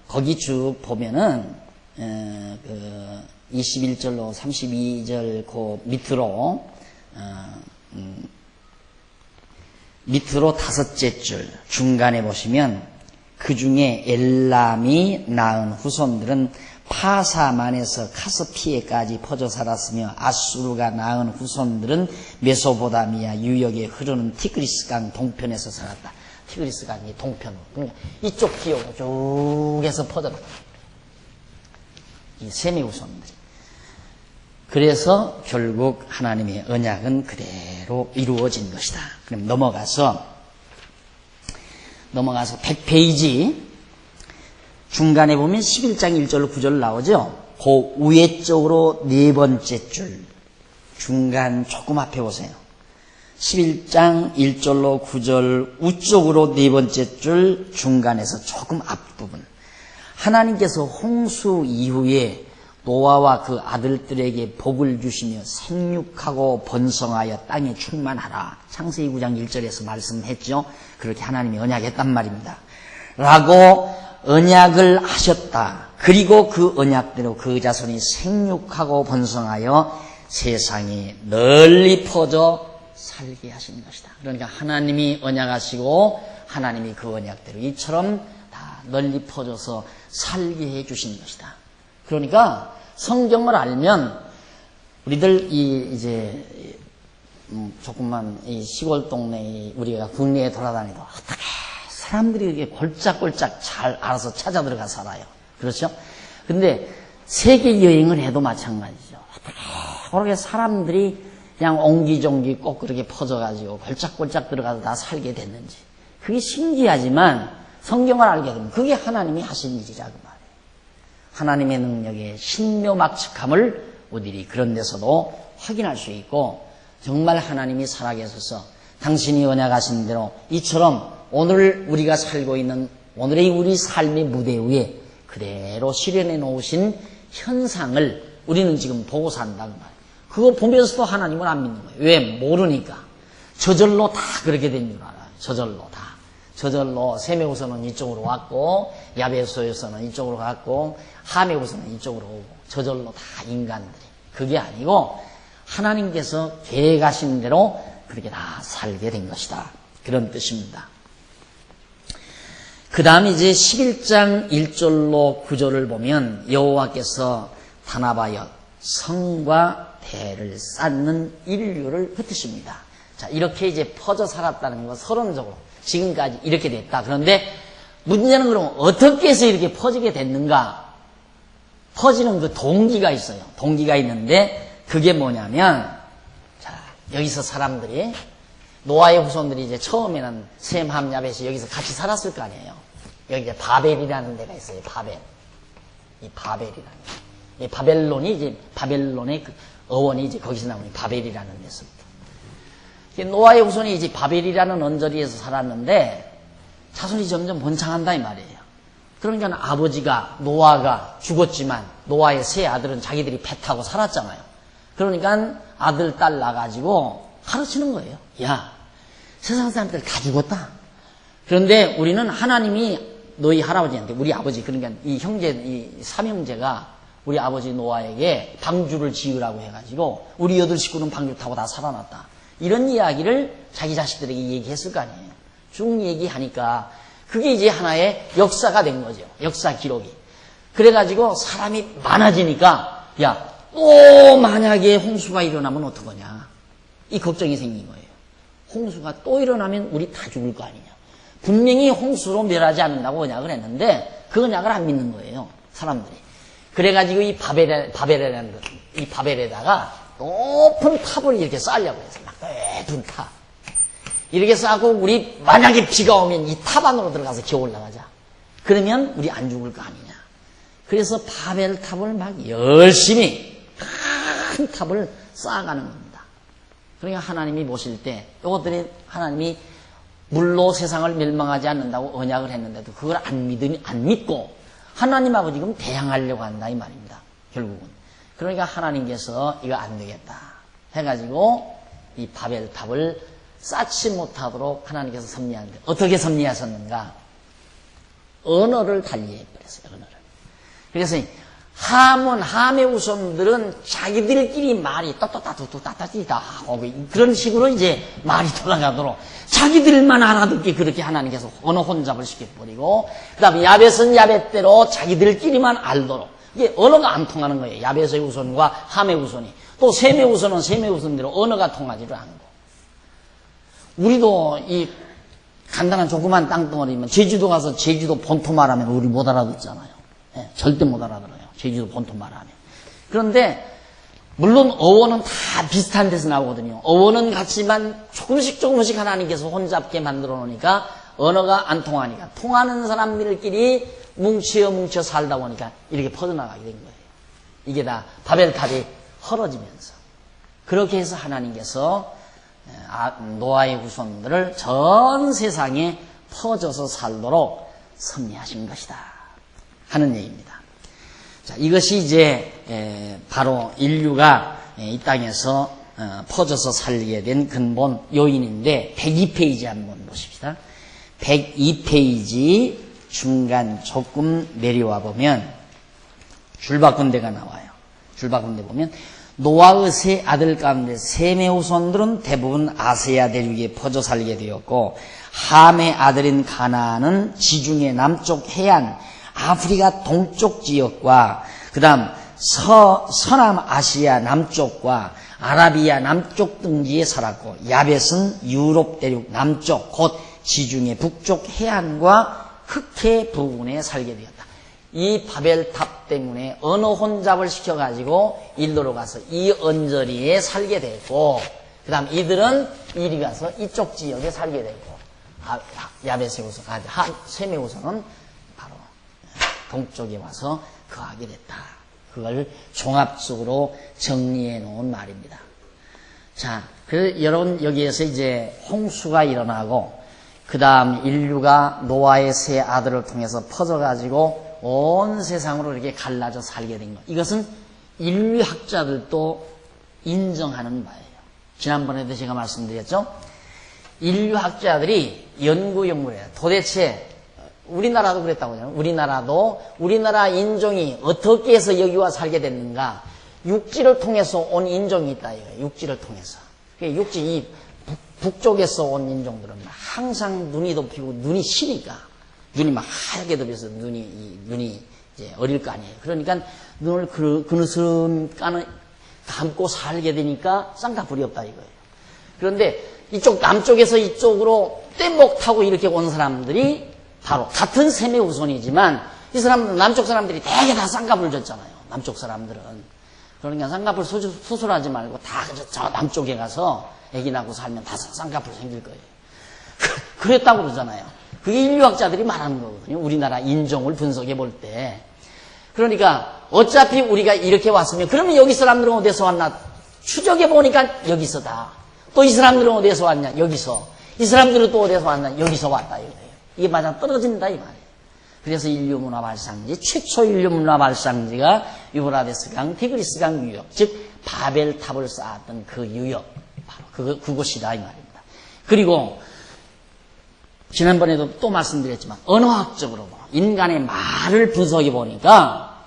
거기 쭉 보면은 21절로 32절 그 밑으로 다섯째 줄 중간에 보시면 그 중에 엘람이 낳은 후손들은 파사만에서 카스피에까지 퍼져 살았으며 아수르가 낳은 후손들은 메소포타미아 유역에 흐르는 티그리스 강 동편에서 살았다. 티그리스 강이 동편으로. 그러니까 이쪽 지역 쪽에서 퍼져나갔다. 이 셈의 후손들이. 그래서 결국 하나님의 언약은 그대로 이루어진 것이다. 그럼 넘어가서 100페이지 중간에 보면 11장 1절 9절 나오죠. 그 위에 쪽으로 네 번째 줄 중간 조금 앞에 보세요. 11장 1절로 9절 우쪽으로 네 번째 줄 중간에서 조금 앞부분. 하나님께서 홍수 이후에 노아와 그 아들들에게 복을 주시며 생육하고 번성하여 땅에 충만하라. 창세기 9장 1절에서 말씀했죠. 그렇게 하나님이 언약했단 말입니다. 라고 언약을 하셨다. 그리고 그 언약대로 그 자손이 생육하고 번성하여 세상에 널리 퍼져 살게 하시는 것이다. 그러니까 하나님이 언약하시고 하나님이 그 언약대로 이처럼 다 널리 퍼져서 살게 해주시는 것이다. 그러니까 성경을 알면 우리들 이제 조금만 이 시골 동네 우리가 국내에 돌아다니도 어떻게 사람들이 이렇게 골짝골짝 잘 알아서 찾아 들어가 살아요. 그렇죠? 근데 세계 여행을 해도 마찬가지죠. 어떻게 그렇게 사람들이 그냥 옹기종기 꼭 그렇게 퍼져가지고 골짝골짝 들어가서 다 살게 됐는지. 그게 신기하지만 성경을 알게 되면 그게 하나님이 하신 일이라 그 말이에요. 하나님의 능력의 신묘막측함을 우리들이 그런 데서도 확인할 수 있고 정말 하나님이 살아계셔서 당신이 언약하신 대로 이처럼 오늘 우리가 살고 있는 오늘의 우리 삶의 무대 위에 그대로 실현해 놓으신 현상을 우리는 지금 보고 산다 그 말이에요. 그거 보면서도 하나님을 안 믿는 거예요. 왜? 모르니까. 저절로 다 그렇게 된 줄 알아요. 저절로 다. 저절로 세메우서는 이쪽으로 왔고 야베소에서는 이쪽으로 갔고 하메우서는 이쪽으로 오고 저절로 다 인간들이. 그게 아니고 하나님께서 계획하신 대로 그렇게 다 살게 된 것이다. 그런 뜻입니다. 그 다음 이제 11장 1절로 9절을 보면 여호와께서 단합하여 성과 대를 쌓는 인류를 흩으십니다. 자, 이렇게 이제 퍼져 살았다는 건 서론적으로 지금까지 이렇게 됐다. 그런데 문제는 그럼 어떻게 해서 이렇게 퍼지게 됐는가? 퍼지는 그 동기가 있어요. 동기가 있는데 그게 뭐냐면 자, 여기서 사람들이 노아의 후손들이 이제 처음에는 셈, 함, 야벳이 여기서 같이 살았을 거 아니에요. 여기 이제 바벨이라는 데가 있어요. 바벨. 이 바벨이라는 데. 이 바벨론이 이제 바벨론의 그 어원이 이제 거기서 나오는 바벨이라는 데서부터. 노아의 후손이 이제 바벨이라는 언저리에서 살았는데 자손이 점점 번창한다 이 말이에요. 그러니까 아버지가 노아가 죽었지만 노아의 세 아들은 자기들이 배 타고 살았잖아요. 그러니까 아들 딸 낳아가지고 가르치는 거예요. 야, 세상 사람들 다 죽었다. 그런데 우리는 하나님이 너희 할아버지한테 우리 아버지 그러니까 이 형제 이 삼형제가 우리 아버지 노아에게 방주를 지으라고 해가지고 우리 8식구는 방주 타고 다 살아났다. 이런 이야기를 자기 자식들에게 얘기했을 거 아니에요. 쭉 얘기하니까 그게 이제 하나의 역사가 된 거죠. 역사 기록이. 그래가지고 사람이 많아지니까 야, 또 만약에 홍수가 일어나면 어떡하냐. 이 걱정이 생긴 거예요. 홍수가 또 일어나면 우리 다 죽을 거 아니냐. 분명히 홍수로 멸하지 않는다고 언약을 했는데 그 언약을 안 믿는 거예요. 사람들이. 그래가지고 이 바벨이라는 이 바벨에다가 높은 탑을 이렇게 쌓으려고 해서 막 높은 탑. 이렇게 쌓고 우리 만약에 비가 오면 이 탑 안으로 들어가서 기어 올라가자. 그러면 우리 안 죽을 거 아니냐. 그래서 바벨 탑을 막 열심히 큰 탑을 쌓아가는 겁니다. 그러니까 하나님이 보실 때 이것들이 하나님이 물로 세상을 멸망하지 않는다고 언약을 했는데도 그걸 안 믿고 하나님하고 지금 대항하려고 한다 이 말입니다. 결국은. 그러니까 하나님께서 이거 안 되겠다 해가지고 이 바벨탑을 쌓지 못하도록 하나님께서 섭리하는데 어떻게 섭리하셨는가? 언어를 달리해버렸어요. 언어를. 그래서 함의 후손들은 자기들끼리 말이 따따따따따따따 하고 그런 식으로 이제 말이 돌아가도록 자기들만 알아듣게 그렇게 하나님께서 언어 혼잡을 시켜버리고 그 다음에 야벳은 야벳대로 자기들끼리만 알도록 이게 언어가 안 통하는 거예요. 야벳의 후손과 함의 후손이. 또 셈의 후손은 셈의 후손대로 언어가 통하지를 않고. 우리도 이 간단한 조그만 땅덩어리면 제주도 가서 제주도 본토 말하면 우리 못 알아듣잖아요. 네, 절대 못 알아들어요. 제주도 본토 말하면. 그런데 물론 어원은 다 비슷한 데서 나오거든요. 어원은 같지만 조금씩 하나님께서 혼잡게 만들어 놓으니까 언어가 안 통하니까 통하는 사람들끼리 뭉쳐 살다 보니까 이렇게 퍼져나가게 된 거예요. 이게 다 바벨탑이 헐어지면서. 그렇게 해서 하나님께서 노아의 후손들을 전 세상에 퍼져서 살도록 섭리하신 것이다 하는 얘기입니다. 자, 이것이 이제 바로 인류가 이 땅에서 퍼져서 살게 된 근본 요인인데 102페이지 한번 보십시다. 102페이지 중간 조금 내려와 보면 줄 바꾼 데가 나와요. 줄 바꾼 데 보면 노아의 세 아들 가운데 셈의 후손들은 대부분 아세아 대륙에 퍼져 살게 되었고, 함의 아들인 가나안은 지중해 남쪽 해안, 아프리카 동쪽 지역과 그 다음 서남 아시아 남쪽과 아라비아 남쪽 등지에 살았고, 야벳은 유럽 대륙 남쪽 곧 지중해 북쪽 해안과 흑해 부근에 살게 되었다. 이 바벨탑 때문에 언어 혼잡을 시켜가지고 인도로 가서 이 언저리에 살게 되고, 그 다음 이들은 이리 가서 이쪽 지역에 살게 되고, 야벳의 후손, 셈의 후손은 바로 동쪽에 와서 거하게 됐다. 그걸 종합적으로 정리해 놓은 말입니다. 자, 여러분 여기에서 이제 홍수가 일어나고, 그 다음 인류가 노아의 세 아들을 통해서 퍼져가지고 온 세상으로 이렇게 갈라져 살게 된 것. 이것은 인류학자들도 인정하는 바예요. 지난번에도 제가 말씀드렸죠. 인류학자들이 연구를 해요. 도대체 우리나라도 그랬다고 하잖아요. 우리나라 인종이 어떻게 해서 여기 와 살게 됐는가. 육지를 통해서 온 인종이 있다 이거예요. 육지를 통해서. 육지 이 북쪽에서 온 인종들은 항상 눈이 덮이고 눈이 시니까 눈이 막 하얗게 덮여서 눈이 이제 어릴 거 아니에요. 그러니까 눈을 그느스름 감고 살게 되니까 쌍꺼풀이 없다 이거예요. 그런데 이쪽 남쪽에서 이쪽으로 뗏목 타고 이렇게 온 사람들이 바로 같은 셈의 후손이지만, 이 사람들은 남쪽 사람들이 되게 다 쌍꺼풀 졌잖아요. 남쪽 사람들은. 그러니까 쌍꺼풀 수술하지 말고 다 저 남쪽에 가서 애기 낳고 살면 다 쌍꺼풀 생길 거예요. 그랬다고 그러잖아요. 그게 인류학자들이 말하는 거거든요. 우리나라 인종을 분석해 볼 때. 그러니까 어차피 우리가 이렇게 왔으면, 그러면 여기 사람들은 어디서 왔나 추적해 보니까 여기서다. 또 이 사람들은 어디서 왔냐? 여기서. 이 사람들은 또 어디서 왔냐? 여기서 왔다 이거예요. 이게 맞아 떨어진다 이 말이에요. 그래서 인류문화 발상지, 최초 인류문화 발상지가 유브라데스강, 티그리스강 유역, 즉 바벨탑을 쌓았던 그 유역, 바로 그곳이다 이 말입니다. 그리고 지난번에도 또 말씀드렸지만 언어학적으로 인간의 말을 분석해 보니까,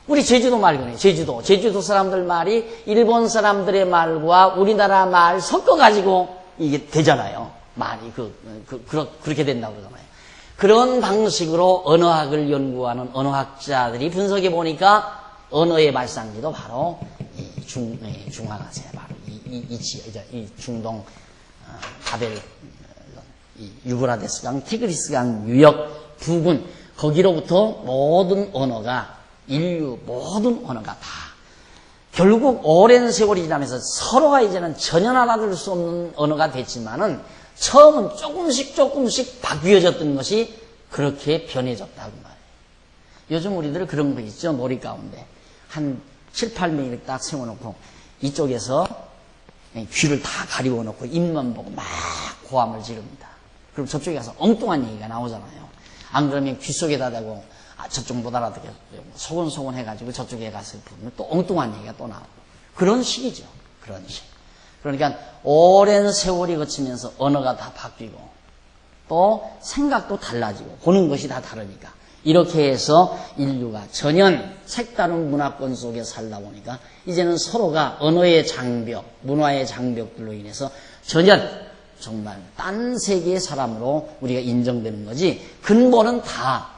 우리 제주도 말 그래요. 제주도 사람들 말이 일본 사람들의 말과 우리나라 말 섞어가지고 이게 되잖아요. 말이 그렇게 된다고 그러잖아요. 그런 방식으로 언어학을 연구하는 언어학자들이 분석해 보니까 언어의 발상지도 바로 중앙아시아, 바로 이 중동 바벨, 유브라데스강, 티그리스강 유역 부근, 거기로부터 모든 언어가, 인류 모든 언어가 다 결국 오랜 세월이 지나면서 서로가 이제는 전혀 알아들 수 없는 언어가 됐지만은, 처음은 조금씩 바뀌어졌던 것이 그렇게 변해졌다고 말해요. 요즘 우리들 그런 거 있죠. 놀이 가운데 한 7, 8명이 딱 세워놓고 이쪽에서 귀를 다 가리고 놓고 입만 보고 막 고함을 지릅니다. 그럼 저쪽에 가서 엉뚱한 얘기가 나오잖아요. 안 그러면 귀 속에다 대고 저쪽 못 알아듣게 소곤소곤 해가지고 저쪽에 가서 부르면 또 엉뚱한 얘기가 또 나오고, 그런 식이죠. 그런 식. 그러니까 오랜 세월이 거치면서 언어가 다 바뀌고 또 생각도 달라지고 보는 것이 다 다르니까, 이렇게 해서 인류가 전혀 색다른 문화권 속에 살다 보니까 이제는 서로가 언어의 장벽, 문화의 장벽들로 인해서 전혀 정말 딴 세계의 사람으로 우리가 인정되는 거지, 근본은 다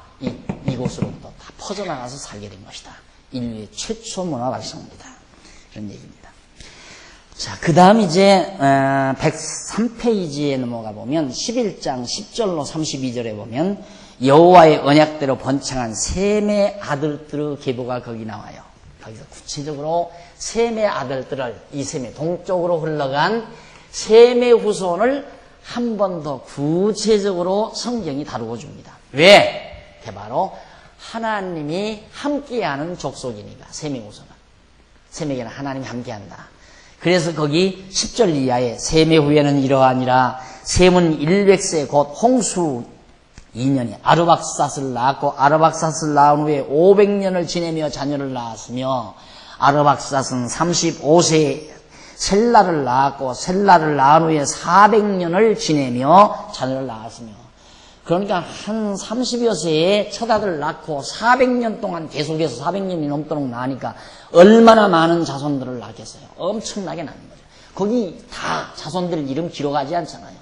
이곳으로부터 다 퍼져나가서 살게 된 것이다. 인류의 최초 문화 발상입니다. 그런 얘기입니다. 자, 그 다음 이제 103페이지에 넘어가 보면 11장 10절로 32절에 보면 여호와의 언약대로 번창한 셈의 아들들의 계보가 거기 나와요. 거기서 구체적으로 셈의 아들들을, 이 셈의 동쪽으로 흘러간 셈의 후손을 한 번 더 구체적으로 성경이 다루어 줍니다. 왜? 바로 하나님이 함께하는 족속이니까. 셈의 후손은, 셈에게는 하나님이 함께한다. 그래서 거기 10절 이하에 셈의 후에는 이러하니라. 셈은 100세 곧 홍수 2년에 아르박삿을 낳았고, 아르박삿을 낳은 후에 500년을 지내며 자녀를 낳았으며, 아르박삿은 35세에 셀라를 낳았고, 셀라를 낳은 후에 400년을 지내며 자녀를 낳았으며. 그러니까 한 30여 세에 첫 아들을 낳고 400년 동안 계속해서 400년이 넘도록 나니까 얼마나 많은 자손들을 낳겠어요. 엄청나게 낳는 거죠. 거기 다 자손들 이름 기록하지 않잖아요.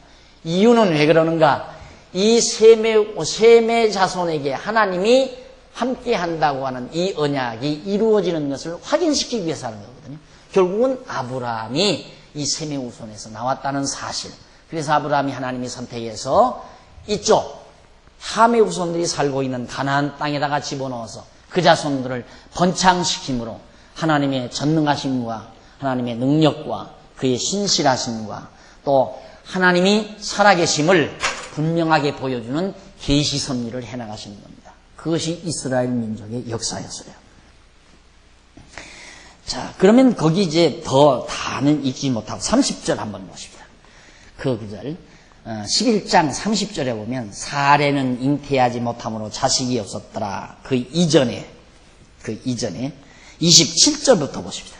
이유는 왜 그러는가? 이 셈의 자손에게 하나님이 함께 한다고 하는 이 언약이 이루어지는 것을 확인시키기 위해서 하는 거거든요. 결국은 아브라함이 이 셈의 후손에서 나왔다는 사실. 그래서 아브라함이 하나님이 선택해서 이쪽 함의 후손들이 살고 있는 가나안 땅에다가 집어넣어서 그 자손들을 번창시킴으로 하나님의 전능하심과 하나님의 능력과 그의 신실하심과 또 하나님이 살아계심을 분명하게 보여주는 계시 섭리를 해나가시는 겁니다. 그것이 이스라엘 민족의 역사였어요. 자, 그러면 거기 이제 더 다는 읽지 못하고 30절 한번 보십시다. 그 구절 11장 30절에 보면 사레는 잉태하지 못함으로 자식이 없었더라. 그 이전에 27절부터 보십시다.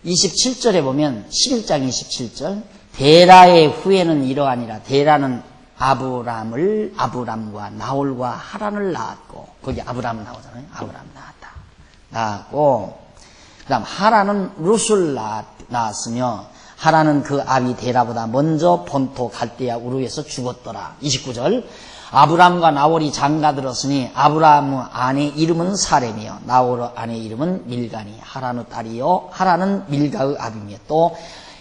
27절에 보면 11장 27절 데라의 후에는 이러하니라. 데라는 아브람과 나홀과 하란을 낳았고 거기 아브람 나오잖아요. 아브람 낳았고 그 다음 하란은 룻을 낳았으며 하란은 그 아비 데라보다 먼저 본토 갈대아 우르에서 죽었더라. 29절 아브람과 나홀이 장가들었으니 아브람 아내 이름은 사렘이요 나홀 아내 이름은 밀가니 하란의 딸이요 하란은 밀가의 아비며 또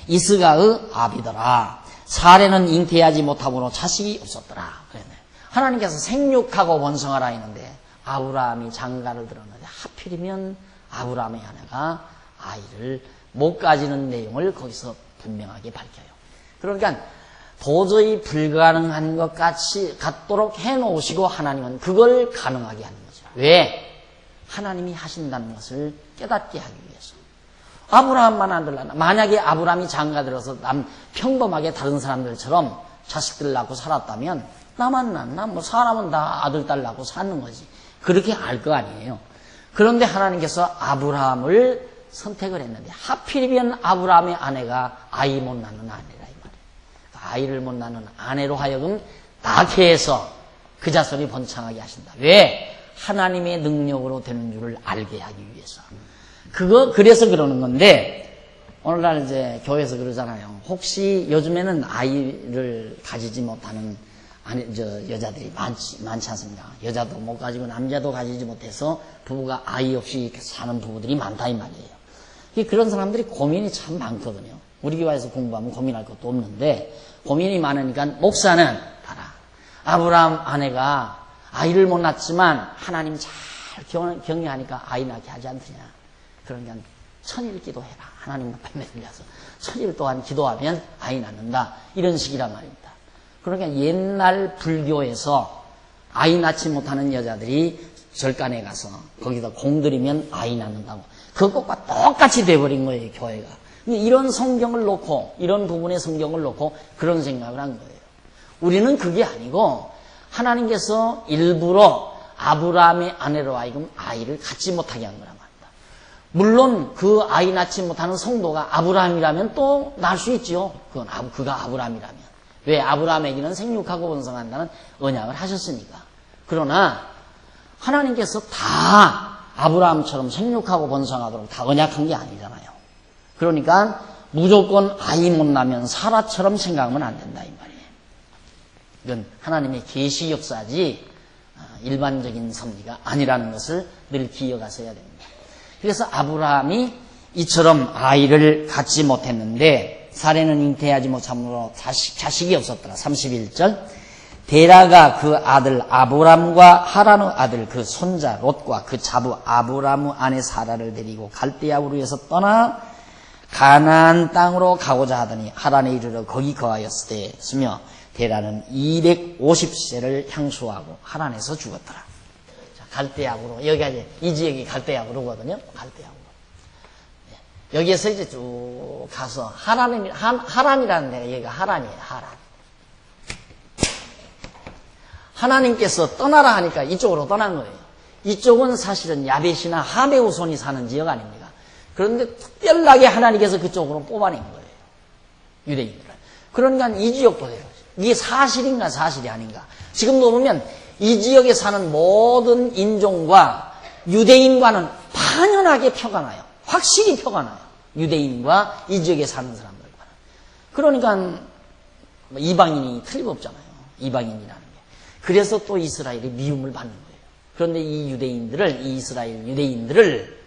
이스가의 아비더라. 사레는 잉태하지 못함으로 자식이 없었더라. 그랬네. 하나님께서 생육하고 번성하라 했는데 아브라함이 장가를 들었는데 하필이면 아브라함의 아내가 아이를 못 가지는 내용을 거기서 분명하게 밝혀요. 그러니까 도저히 불가능한 것 같도록 해놓으시고 하나님은 그걸 가능하게 하는 거죠. 왜? 하나님이 하신다는 것을 깨닫게 하기 위해서. 아브라함만 안 들라나. 만약에 아브라함이 장가들어서 평범하게 다른 사람들처럼 자식들 낳고 살았다면 나만 낳나? 뭐 사람은 다 아들, 딸 낳고 사는 거지. 그렇게 알 거 아니에요. 그런데 하나님께서 아브라함을 선택을 했는데 하필이면 아브라함의 아내가 아이 못 낳는 아내라 이 말이에요. 아이를 못 낳는 아내로 하여금 낳게 해서 그 자손이 번창하게 하신다. 왜? 하나님의 능력으로 되는 줄을 알게 하기 위해서. 그래서 그러는 건데 오늘날 이제 교회에서 그러잖아요. 혹시 요즘에는 아이를 가지지 못하는 여자들이 많지 않습니까? 여자도 못 가지고 남자도 가지지 못해서 부부가 아이 없이 사는 부부들이 많다 이 말이에요. 그런 사람들이 고민이 참 많거든요. 우리 교회에서 공부하면 고민할 것도 없는데 고민이 많으니까 목사는 봐라. 아브라함 아내가 아이를 못 낳지만 하나님 잘 경외하니까 아이 낳게 하지 않느냐. 그러니까 천일 기도해라. 하나님 앞에 들려서 천일 동안 기도하면 아이 낳는다. 이런 식이란 말입니다. 그러니까 옛날 불교에서 아이 낳지 못하는 여자들이 절간에 가서 거기다 공들이면 아이 낳는다고. 그것과 똑같이 돼버린 거예요, 교회가. 이런 성경을 놓고, 이런 부분의 성경을 놓고 그런 생각을 한 거예요. 우리는 그게 아니고 하나님께서 일부러 아브라함의 아내로 하여금 아이를 갖지 못하게 한 거란 말입니다. 물론 그 아이 낳지 못하는 성도가 아브라함이라면 또 낳을 수 있지요. 그가 아브라함이라면. 왜? 아브라함에게는 생육하고 번성한다는 언약을 하셨으니까. 그러나 하나님께서 다 아브라함처럼 생육하고 번성하도록 다 언약한 게 아니잖아요. 그러니까 무조건 아이 못 낳으면 사라처럼 생각하면 안 된다 이 말이에요. 이건 하나님의 계시 역사지 일반적인 섭리가 아니라는 것을 늘 기억하셔야 됩니다. 그래서 아브라함이 이처럼 아이를 갖지 못했는데 사레는 잉태하지 못함으로 자식이 없었더라. 31절 데라가 그 아들 아브람과 하란의 아들 그 손자 롯과 그 자부 아브람의 아내 사라를 데리고 갈대아 우르에서 떠나 가나안 땅으로 가고자 하더니 하란에 이르러 거기 거하였을 때였으며 데라는 250세를 향수하고 하란에서 죽었더라. 자, 갈대아 우르 여기가 이제 이 지역이 갈대아 우르거든요. 갈대아 우르. 여기에서 이제 쭉 가서 하란이라는 데가 여기가 하란이에요. 하란. 하나님께서 떠나라 하니까 이쪽으로 떠난 거예요. 이쪽은 사실은 야벳이나 함의 후손이 사는 지역 아닙니까? 그런데 특별하게 하나님께서 그쪽으로 뽑아낸 거예요. 유대인들을. 그러니까 이 지역도 돼요. 이게 사실인가 사실이 아닌가. 지금도 보면 이 지역에 사는 모든 인종과 유대인과는 판연하게 표가 나요. 확실히 표가 나요. 유대인과 이 지역에 사는 사람들과는. 그러니까 이방인이 틀림없잖아요. 이방인이라는 게. 그래서 또 이스라엘이 미움을 받는 거예요. 그런데 이 유대인들을, 이 이스라엘 유대인들을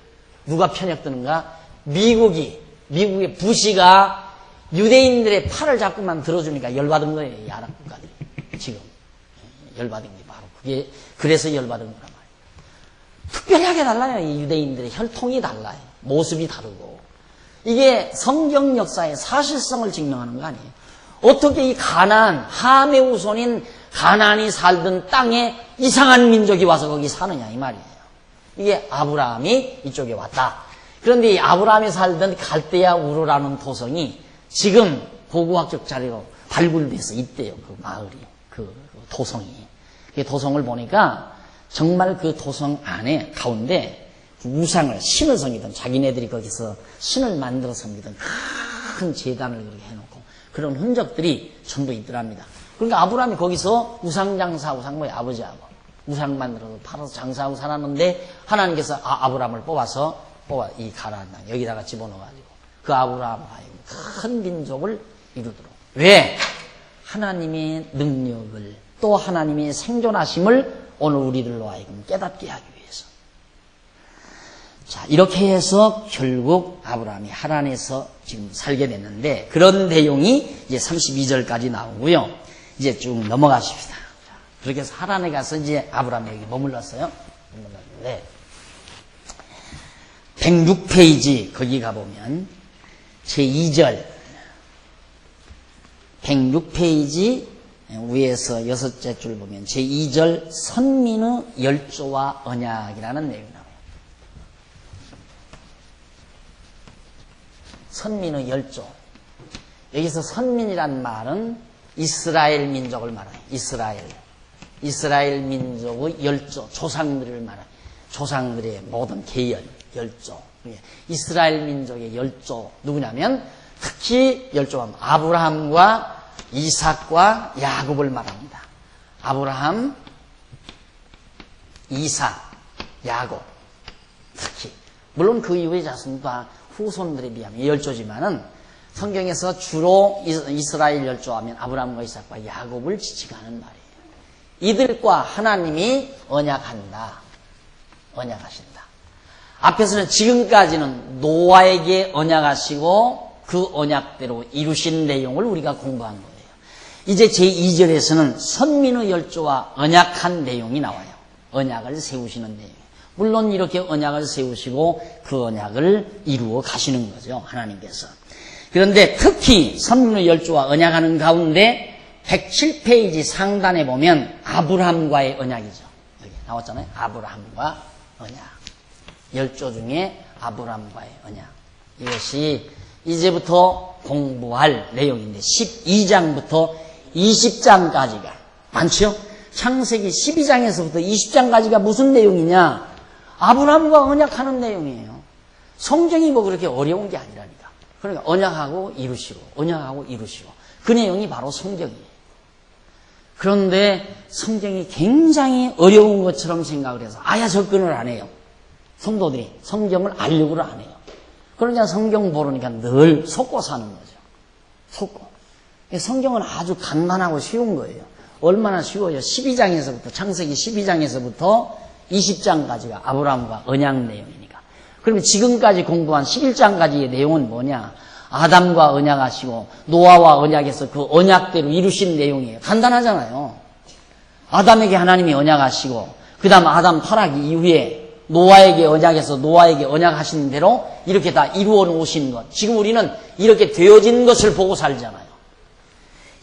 누가 편약드는가? 미국의 부시가 유대인들의 팔을 자꾸만 들어주니까 열받은 거예요. 이 아랍 국가들이. 지금. 열받은 게 바로 그게, 그래서 열받은 거란 말이에요. 특별하게 달라요. 이 유대인들의 혈통이 달라요. 모습이 다르고. 이게 성경 역사의 사실성을 증명하는 거 아니에요. 어떻게 이 함의 후손인 가나안이 살던 땅에 이상한 민족이 와서 거기 사느냐 이 말이에요. 이게 아브라함이 이쪽에 왔다. 그런데 이 아브라함이 살던 갈대아 우르라는 도성이 지금 고고학적 자료로 발굴돼서 있대요. 그 마을이, 그 도성이. 그 도성을 보니까 정말 그 도성 안에 가운데 우상을, 신을 섬기던, 자기네들이 거기서 신을 만들어 섬기던 큰 제단을 그렇게 해놓고 그런 흔적들이 전부 있더랍니다. 그러니까 아브라함이 거기서 우상장사하고 산 거예요. 아버지하고 우상 만들어서 팔아서 장사하고 살았는데 하나님께서 아브라함을 뽑아 이 가나안 땅 여기다가 집어넣어가지고 그 아브라함과 큰 민족을 이루도록. 왜? 하나님의 능력을, 또 하나님의 생존하심을 오늘 우리들로 하여금 깨닫게 하기 위해서. 자, 이렇게 해서 결국 아브라함이 하란에서 지금 살게 됐는데, 그런 내용이 이제 32절까지 나오고요. 이제 쭉 넘어가십시다. 자, 그렇게 해서 하란에 가서 이제 아브라함이 여기 머물렀어요. 머물렀는데 106페이지 거기 가보면 제2절 106페이지 위에서 여섯째 줄 보면 제2절 선민의 열조와 언약이라는 내용이 나와요. 선민의 열조. 여기서 선민이란 말은 이스라엘 민족을 말해요. 이스라엘 민족의 열조, 조상들을 말해요. 조상들의 모든 계열, 열조. 이스라엘 민족의 열조 누구냐면 특히 열조하면 아브라함과 이삭과 야곱을 말합니다. 아브라함, 이삭, 야곱. 특히 물론 그 이후의 자손과 후손들에 비하면 열조지만은 성경에서 주로 이스라엘 열조하면 아브라함과 이삭과 야곱을 지칭하는 말이에요. 이들과 하나님이 언약한다. 언약하신다. 앞에서는 지금까지는 노아에게 언약하시고 그 언약대로 이루신 내용을 우리가 공부한 거예요. 이제 제2절에서는 선민의 열조와 언약한 내용이 나와요. 언약을 세우시는 내용. 물론 이렇게 언약을 세우시고 그 언약을 이루어 가시는 거죠. 하나님께서. 그런데 특히 선민의 열조와 언약하는 가운데 107페이지 상단에 보면 아브라함과의 언약이죠. 여기 나왔잖아요. 아브라함과 언약. 열조 중에 아브라함과의 언약. 이것이 이제부터 공부할 내용인데 12장부터 20장까지가 많죠? 창세기 12장에서부터 20장까지가 무슨 내용이냐? 아브라함과 언약하는 내용이에요. 성경이 뭐 그렇게 어려운 게 아니라니까. 그러니까 언약하고 이루시고 언약하고 이루시고 그 내용이 바로 성경이에요. 그런데 성경이 굉장히 어려운 것처럼 생각을 해서 아예 접근을 안 해요. 성도들이 성경을 알려고를 안 해요. 그러니까 성경 보려니까 늘 속고 사는 거죠. 속고. 성경은 아주 간단하고 쉬운 거예요. 얼마나 쉬워요. 12장에서부터 창세기 12장에서부터 20장까지가 아브라함과 언약 내용이니까. 그러면 지금까지 공부한 11장까지의 내용은 뭐냐? 아담과 언약하시고 노아와 언약해서 그 언약대로 이루신 내용이에요. 간단하잖아요. 아담에게 하나님이 언약하시고 그 다음 아담 타락 이후에 노아에게 언약해서 노아에게 언약하신 대로 이렇게 다 이루어 놓으신 것. 지금 우리는 이렇게 되어진 것을 보고 살잖아요.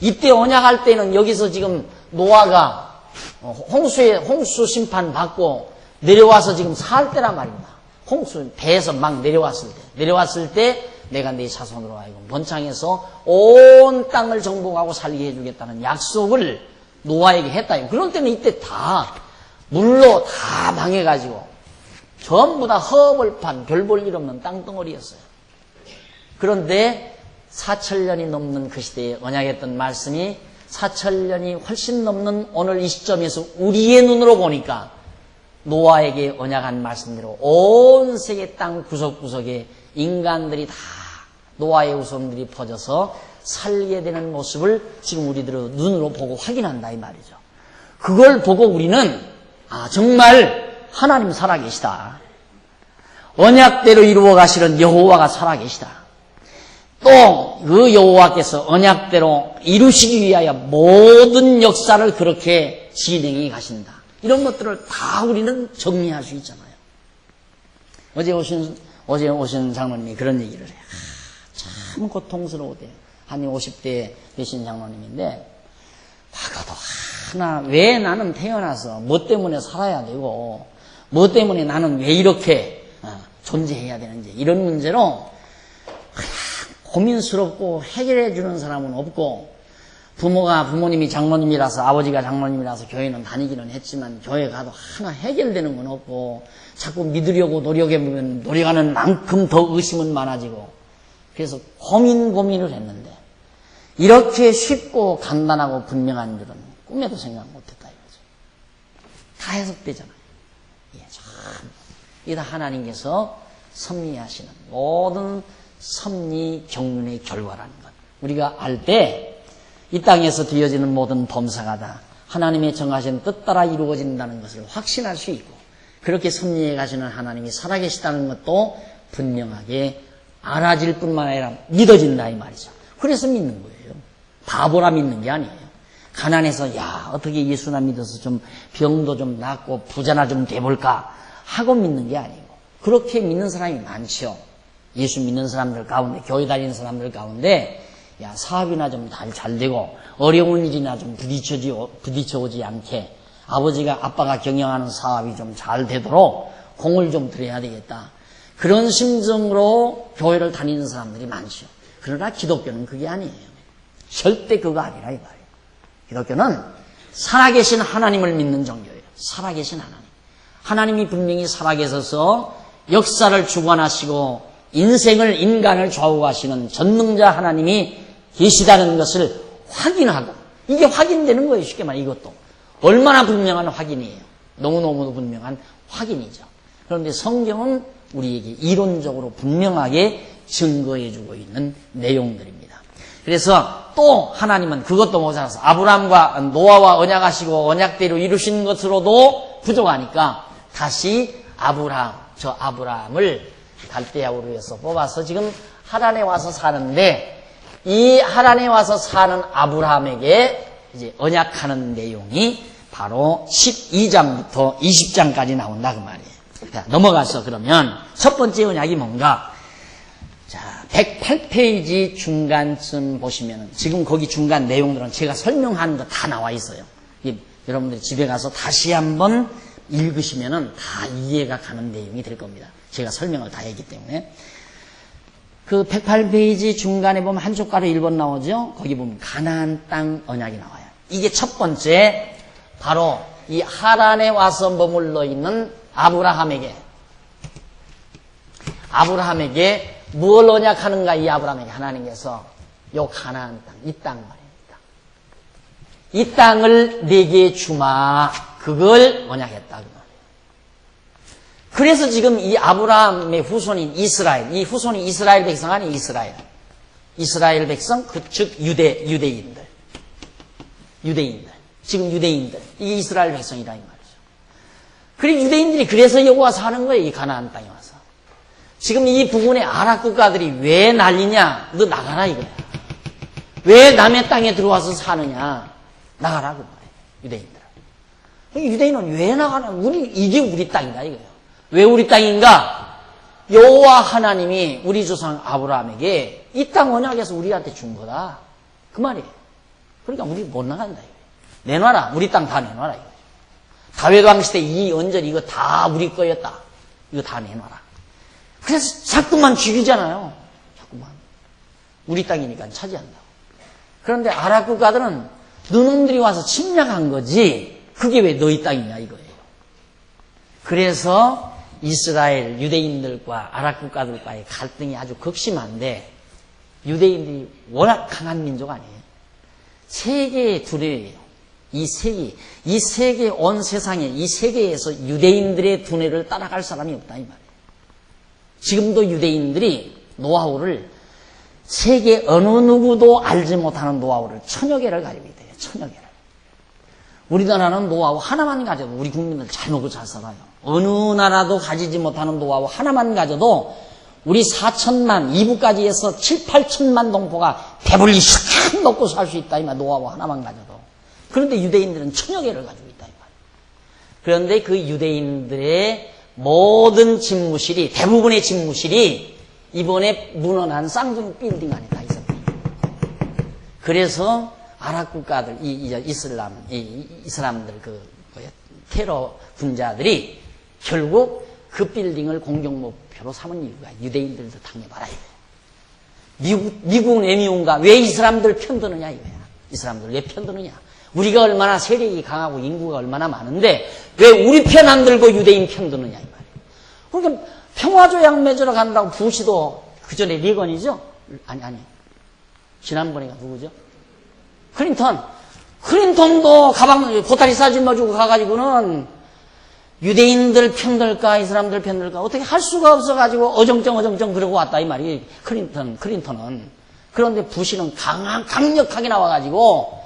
이때 언약할 때는 여기서 지금 노아가 홍수 심판 받고 내려와서 지금 살 때란 말입니다. 홍수 배에서 막 내려왔을 때 내가 네 자손으로 하여금 번창해서 온 땅을 정복하고 살게 해주겠다는 약속을 노아에게 했다. 그런 때는 이때 다 물로 다 망해가지고 전부 다 허벌판 별 볼 일 없는 땅덩어리였어요. 그런데 4,000년이 넘는 그 시대에 언약했던 말씀이 4,000년이 훨씬 넘는 오늘 이 시점에서 우리의 눈으로 보니까 노아에게 언약한 말씀대로 온 세계 땅 구석구석에 인간들이 다 노아의 후손들이 퍼져서 살게 되는 모습을 지금 우리들의 눈으로 보고 확인한다 이 말이죠. 그걸 보고 우리는 정말 하나님 살아계시다. 언약대로 이루어 가시는 여호와가 살아계시다. 또 그 여호와께서 언약대로 이루시기 위하여 모든 역사를 그렇게 진행해 가신다. 이런 것들을 다 우리는 정리할 수 있잖아요. 어제 오신 장로님이 그런 얘기를 해요. 참 고통스러우대요. 한 50대 되신 장로님인데, 그것도 왜 나는 태어나서 뭐 때문에 살아야 되고, 뭐 때문에 나는 왜 이렇게 존재해야 되는지, 이런 문제로 고민스럽고 해결해 주는 사람은 없고, 부모님이 장로님이라서, 아버지가 장로님이라서 교회는 다니기는 했지만, 교회 가도 하나 해결되는 건 없고, 자꾸 믿으려고 노력해보면 노력하는 만큼 더 의심은 많아지고, 그래서 고민을 했는데, 이렇게 쉽고 간단하고 분명한 줄은 꿈에도 생각 못했다 이거죠. 다 해석되잖아요. 이게 다 하나님께서 섭리하시는 모든 섭리 경륜의 결과라는 것. 우리가 알 때 이 땅에서 되어지는 모든 범사가 다 하나님의 정하신 뜻 따라 이루어진다는 것을 확신할 수 있고, 그렇게 섭리해 가시는 하나님이 살아계시다는 것도 분명하게 알아질 뿐만 아니라 믿어진다 이 말이죠. 그래서 믿는 거예요. 바보라 믿는 게 아니에요. 가난해서 어떻게 예수나 믿어서 좀 병도 좀 낫고 부자나 좀 돼볼까 하고 믿는 게 아니고, 그렇게 믿는 사람이 많죠. 예수 믿는 사람들 가운데, 교회 다니는 사람들 가운데 사업이나 좀 잘 되고 어려운 일이나 좀 부딪혀오지 않게 아빠가 경영하는 사업이 좀 잘 되도록 공을 좀 들여야 되겠다. 그런 심정으로 교회를 다니는 사람들이 많죠. 그러나 기독교는 그게 아니에요. 절대 그거 아니라 이 말이에요. 기독교는 살아계신 하나님을 믿는 종교예요. 살아계신 하나님. 하나님이 분명히 살아계셔서 역사를 주관하시고 인간을 좌우하시는 전능자 하나님이 계시다는 것을 확인하고, 이게 확인되는 거예요. 쉽게 말해 이것도. 얼마나 분명한 확인이에요. 너무너무 분명한 확인이죠. 그런데 성경은 우리에게 이론적으로 분명하게 증거해주고 있는 내용들입니다. 그래서 또 하나님은 그것도 모자라서 아브라함과 노아와 언약하시고 언약대로 이루신 것으로도 부족하니까 다시 아브라함을 갈대아 우르에서 뽑아서 지금 하란에 와서 사는데, 이 하란에 와서 사는 아브라함에게 이제 언약하는 내용이 바로 12장부터 20장까지 나온다 그 말이에요. 자, 넘어가서 그러면 첫 번째 언약이 뭔가? 자, 108페이지 중간쯤 보시면은 지금 거기 중간 내용들은 제가 설명하는 거 다 나와 있어요. 여러분들이 집에 가서 다시 한번 읽으시면은 다 이해가 가는 내용이 될 겁니다. 제가 설명을 다 했기 때문에. 그 108페이지 중간에 보면 한 족가로 1번 나오죠? 거기 보면 가나안 땅 언약이 나와요. 이게 첫 번째, 바로 이 하란에 와서 머물러 있는 아브라함에게 무엇을 언약하는가? 이 아브라함에게 하나님께서 요 가나안 땅, 이 땅 말입니다. 이 땅을 내게 주마. 그걸 언약했다. 그래서 지금 이 아브라함의 후손인 이스라엘, 이 후손이 이스라엘 백성 아니 이스라엘 백성, 즉 유대인들. 지금 유대인들. 이게 이스라엘 백성이다 이 말이죠. 그리고 유대인들이 그래서 여기 와서 하는 거예요. 이 가나안 땅에 와서. 지금 이 부근의 아랍 국가들이 왜 난리냐? 너 나가라 이거야. 왜 남의 땅에 들어와서 사느냐? 나가라 그 말이에요. 유대인들. 유대인은 왜 나가나? 이게 우리 땅이다 이거예요. 왜 우리 땅인가? 여호와 하나님이 우리 조상 아브라함에게 이 땅 언약에서 우리한테 준 거다. 그 말이에요. 그러니까 우리 못 나간다 이거예요. 내놔라. 우리 땅 다 내놔라 이거예요. 다윗 왕 시대 이 언저리 이거 다 우리 거였다. 이거 다 내놔라. 그래서 자꾸만 죽이잖아요. 자꾸만. 우리 땅이니까 차지한다고. 그런데 아랍 국가들은 너놈들이 와서 침략한 거지 그게 왜 너희 땅이냐 이거예요. 그래서 이스라엘 유대인들과 아랍 국가들과의 갈등이 아주 극심한데, 유대인들이 워낙 강한 민족 아니에요. 세계의 두뇌예요. 이 세계 온 세상에 이 세계에서 유대인들의 두뇌를 따라갈 사람이 없다 이 말이에요. 지금도 유대인들이 노하우를 세계 어느 누구도 알지 못하는 노하우를 1000여 개를 가지고 있대요. 1000여 개를. 우리나라는 노하우 하나만 가져도 우리 국민들 잘 먹고 잘 살아요. 어느 나라도 가지지 못하는 노하우 하나만 가져도 우리 4천만, 이부까지 해서 7, 8천만 동포가 배불리 샥 먹고 살 수 있다 이 말. 노하우 하나만 가져도. 그런데 유대인들은 1000여 개를 가지고 있다 이 말. 그런데 그 유대인들의 모든 집무실이, 대부분의 집무실이 이번에 무너난 쌍둥이 빌딩 안에 다 있었대요. 그래서 아랍 국가들, 이슬람들 테러 군자들이 결국 그 빌딩을 공격 목표로 삼은 이유가 유대인들도 당해봐라 이거야. 미국은 왜 미운가? 왜 이 사람들 편드느냐 이거야. 이 사람들 왜 편드느냐? 우리가 얼마나 세력이 강하고 인구가 얼마나 많은데 왜 우리 편 안 들고 유대인 편드느냐 이 말이에요. 그러니까 평화조약 맺으러 간다고 부시도 그 전에 리건이죠? 아니. 지난번에가 누구죠? 클린턴도 가방 보따리 싸질러주고 가가지고는 유대인들 편들까 이 사람들 편들까 어떻게 할 수가 없어가지고 어정쩡 그러고 왔다 이 말이 클린턴은. 그런데 부시는 강력하게 나와가지고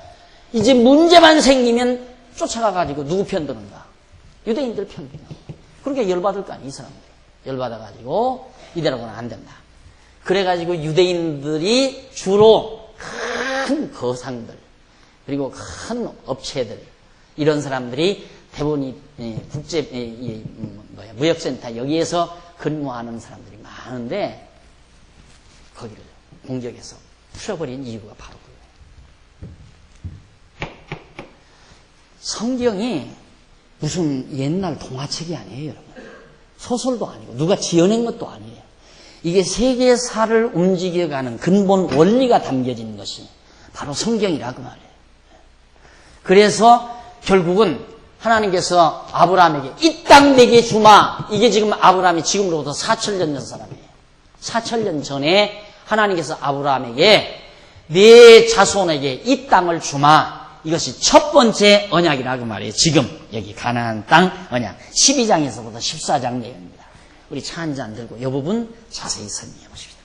이제 문제만 생기면 쫓아가가지고 누구 편드는가? 유대인들 편드냐. 그러니까 열받을 거 아니야 이 사람들. 열받아가지고 이대로는 안 된다. 그래가지고 유대인들이 주로 큰 거상들 그리고 큰 업체들 이런 사람들이 대부분 국제 무역센터 여기에서 근무하는 사람들이 많은데 거기를 공격해서 풀어버린 이유가 바로 그거예요. 성경이 무슨 옛날 동화책이 아니에요, 여러분. 소설도 아니고 누가 지어낸 것도 아니에요. 이게 세계사를 움직여가는 근본 원리가 담겨진 것이 바로 성경이라고 말해요. 그래서 결국은 하나님께서 아브라함에게 이 땅 내게 주마. 이게 지금 아브라함이 지금으로부터 4000년 전 사람이에요. 4000년 전에 하나님께서 아브라함에게 네 자손에게 이 땅을 주마. 이것이 첫 번째 언약이라고 말해요. 지금 여기 가나안 땅 언약 12장에서부터 14장 내용입니다. 우리 차 한 잔 들고 이 부분 자세히 설명해 보십시오.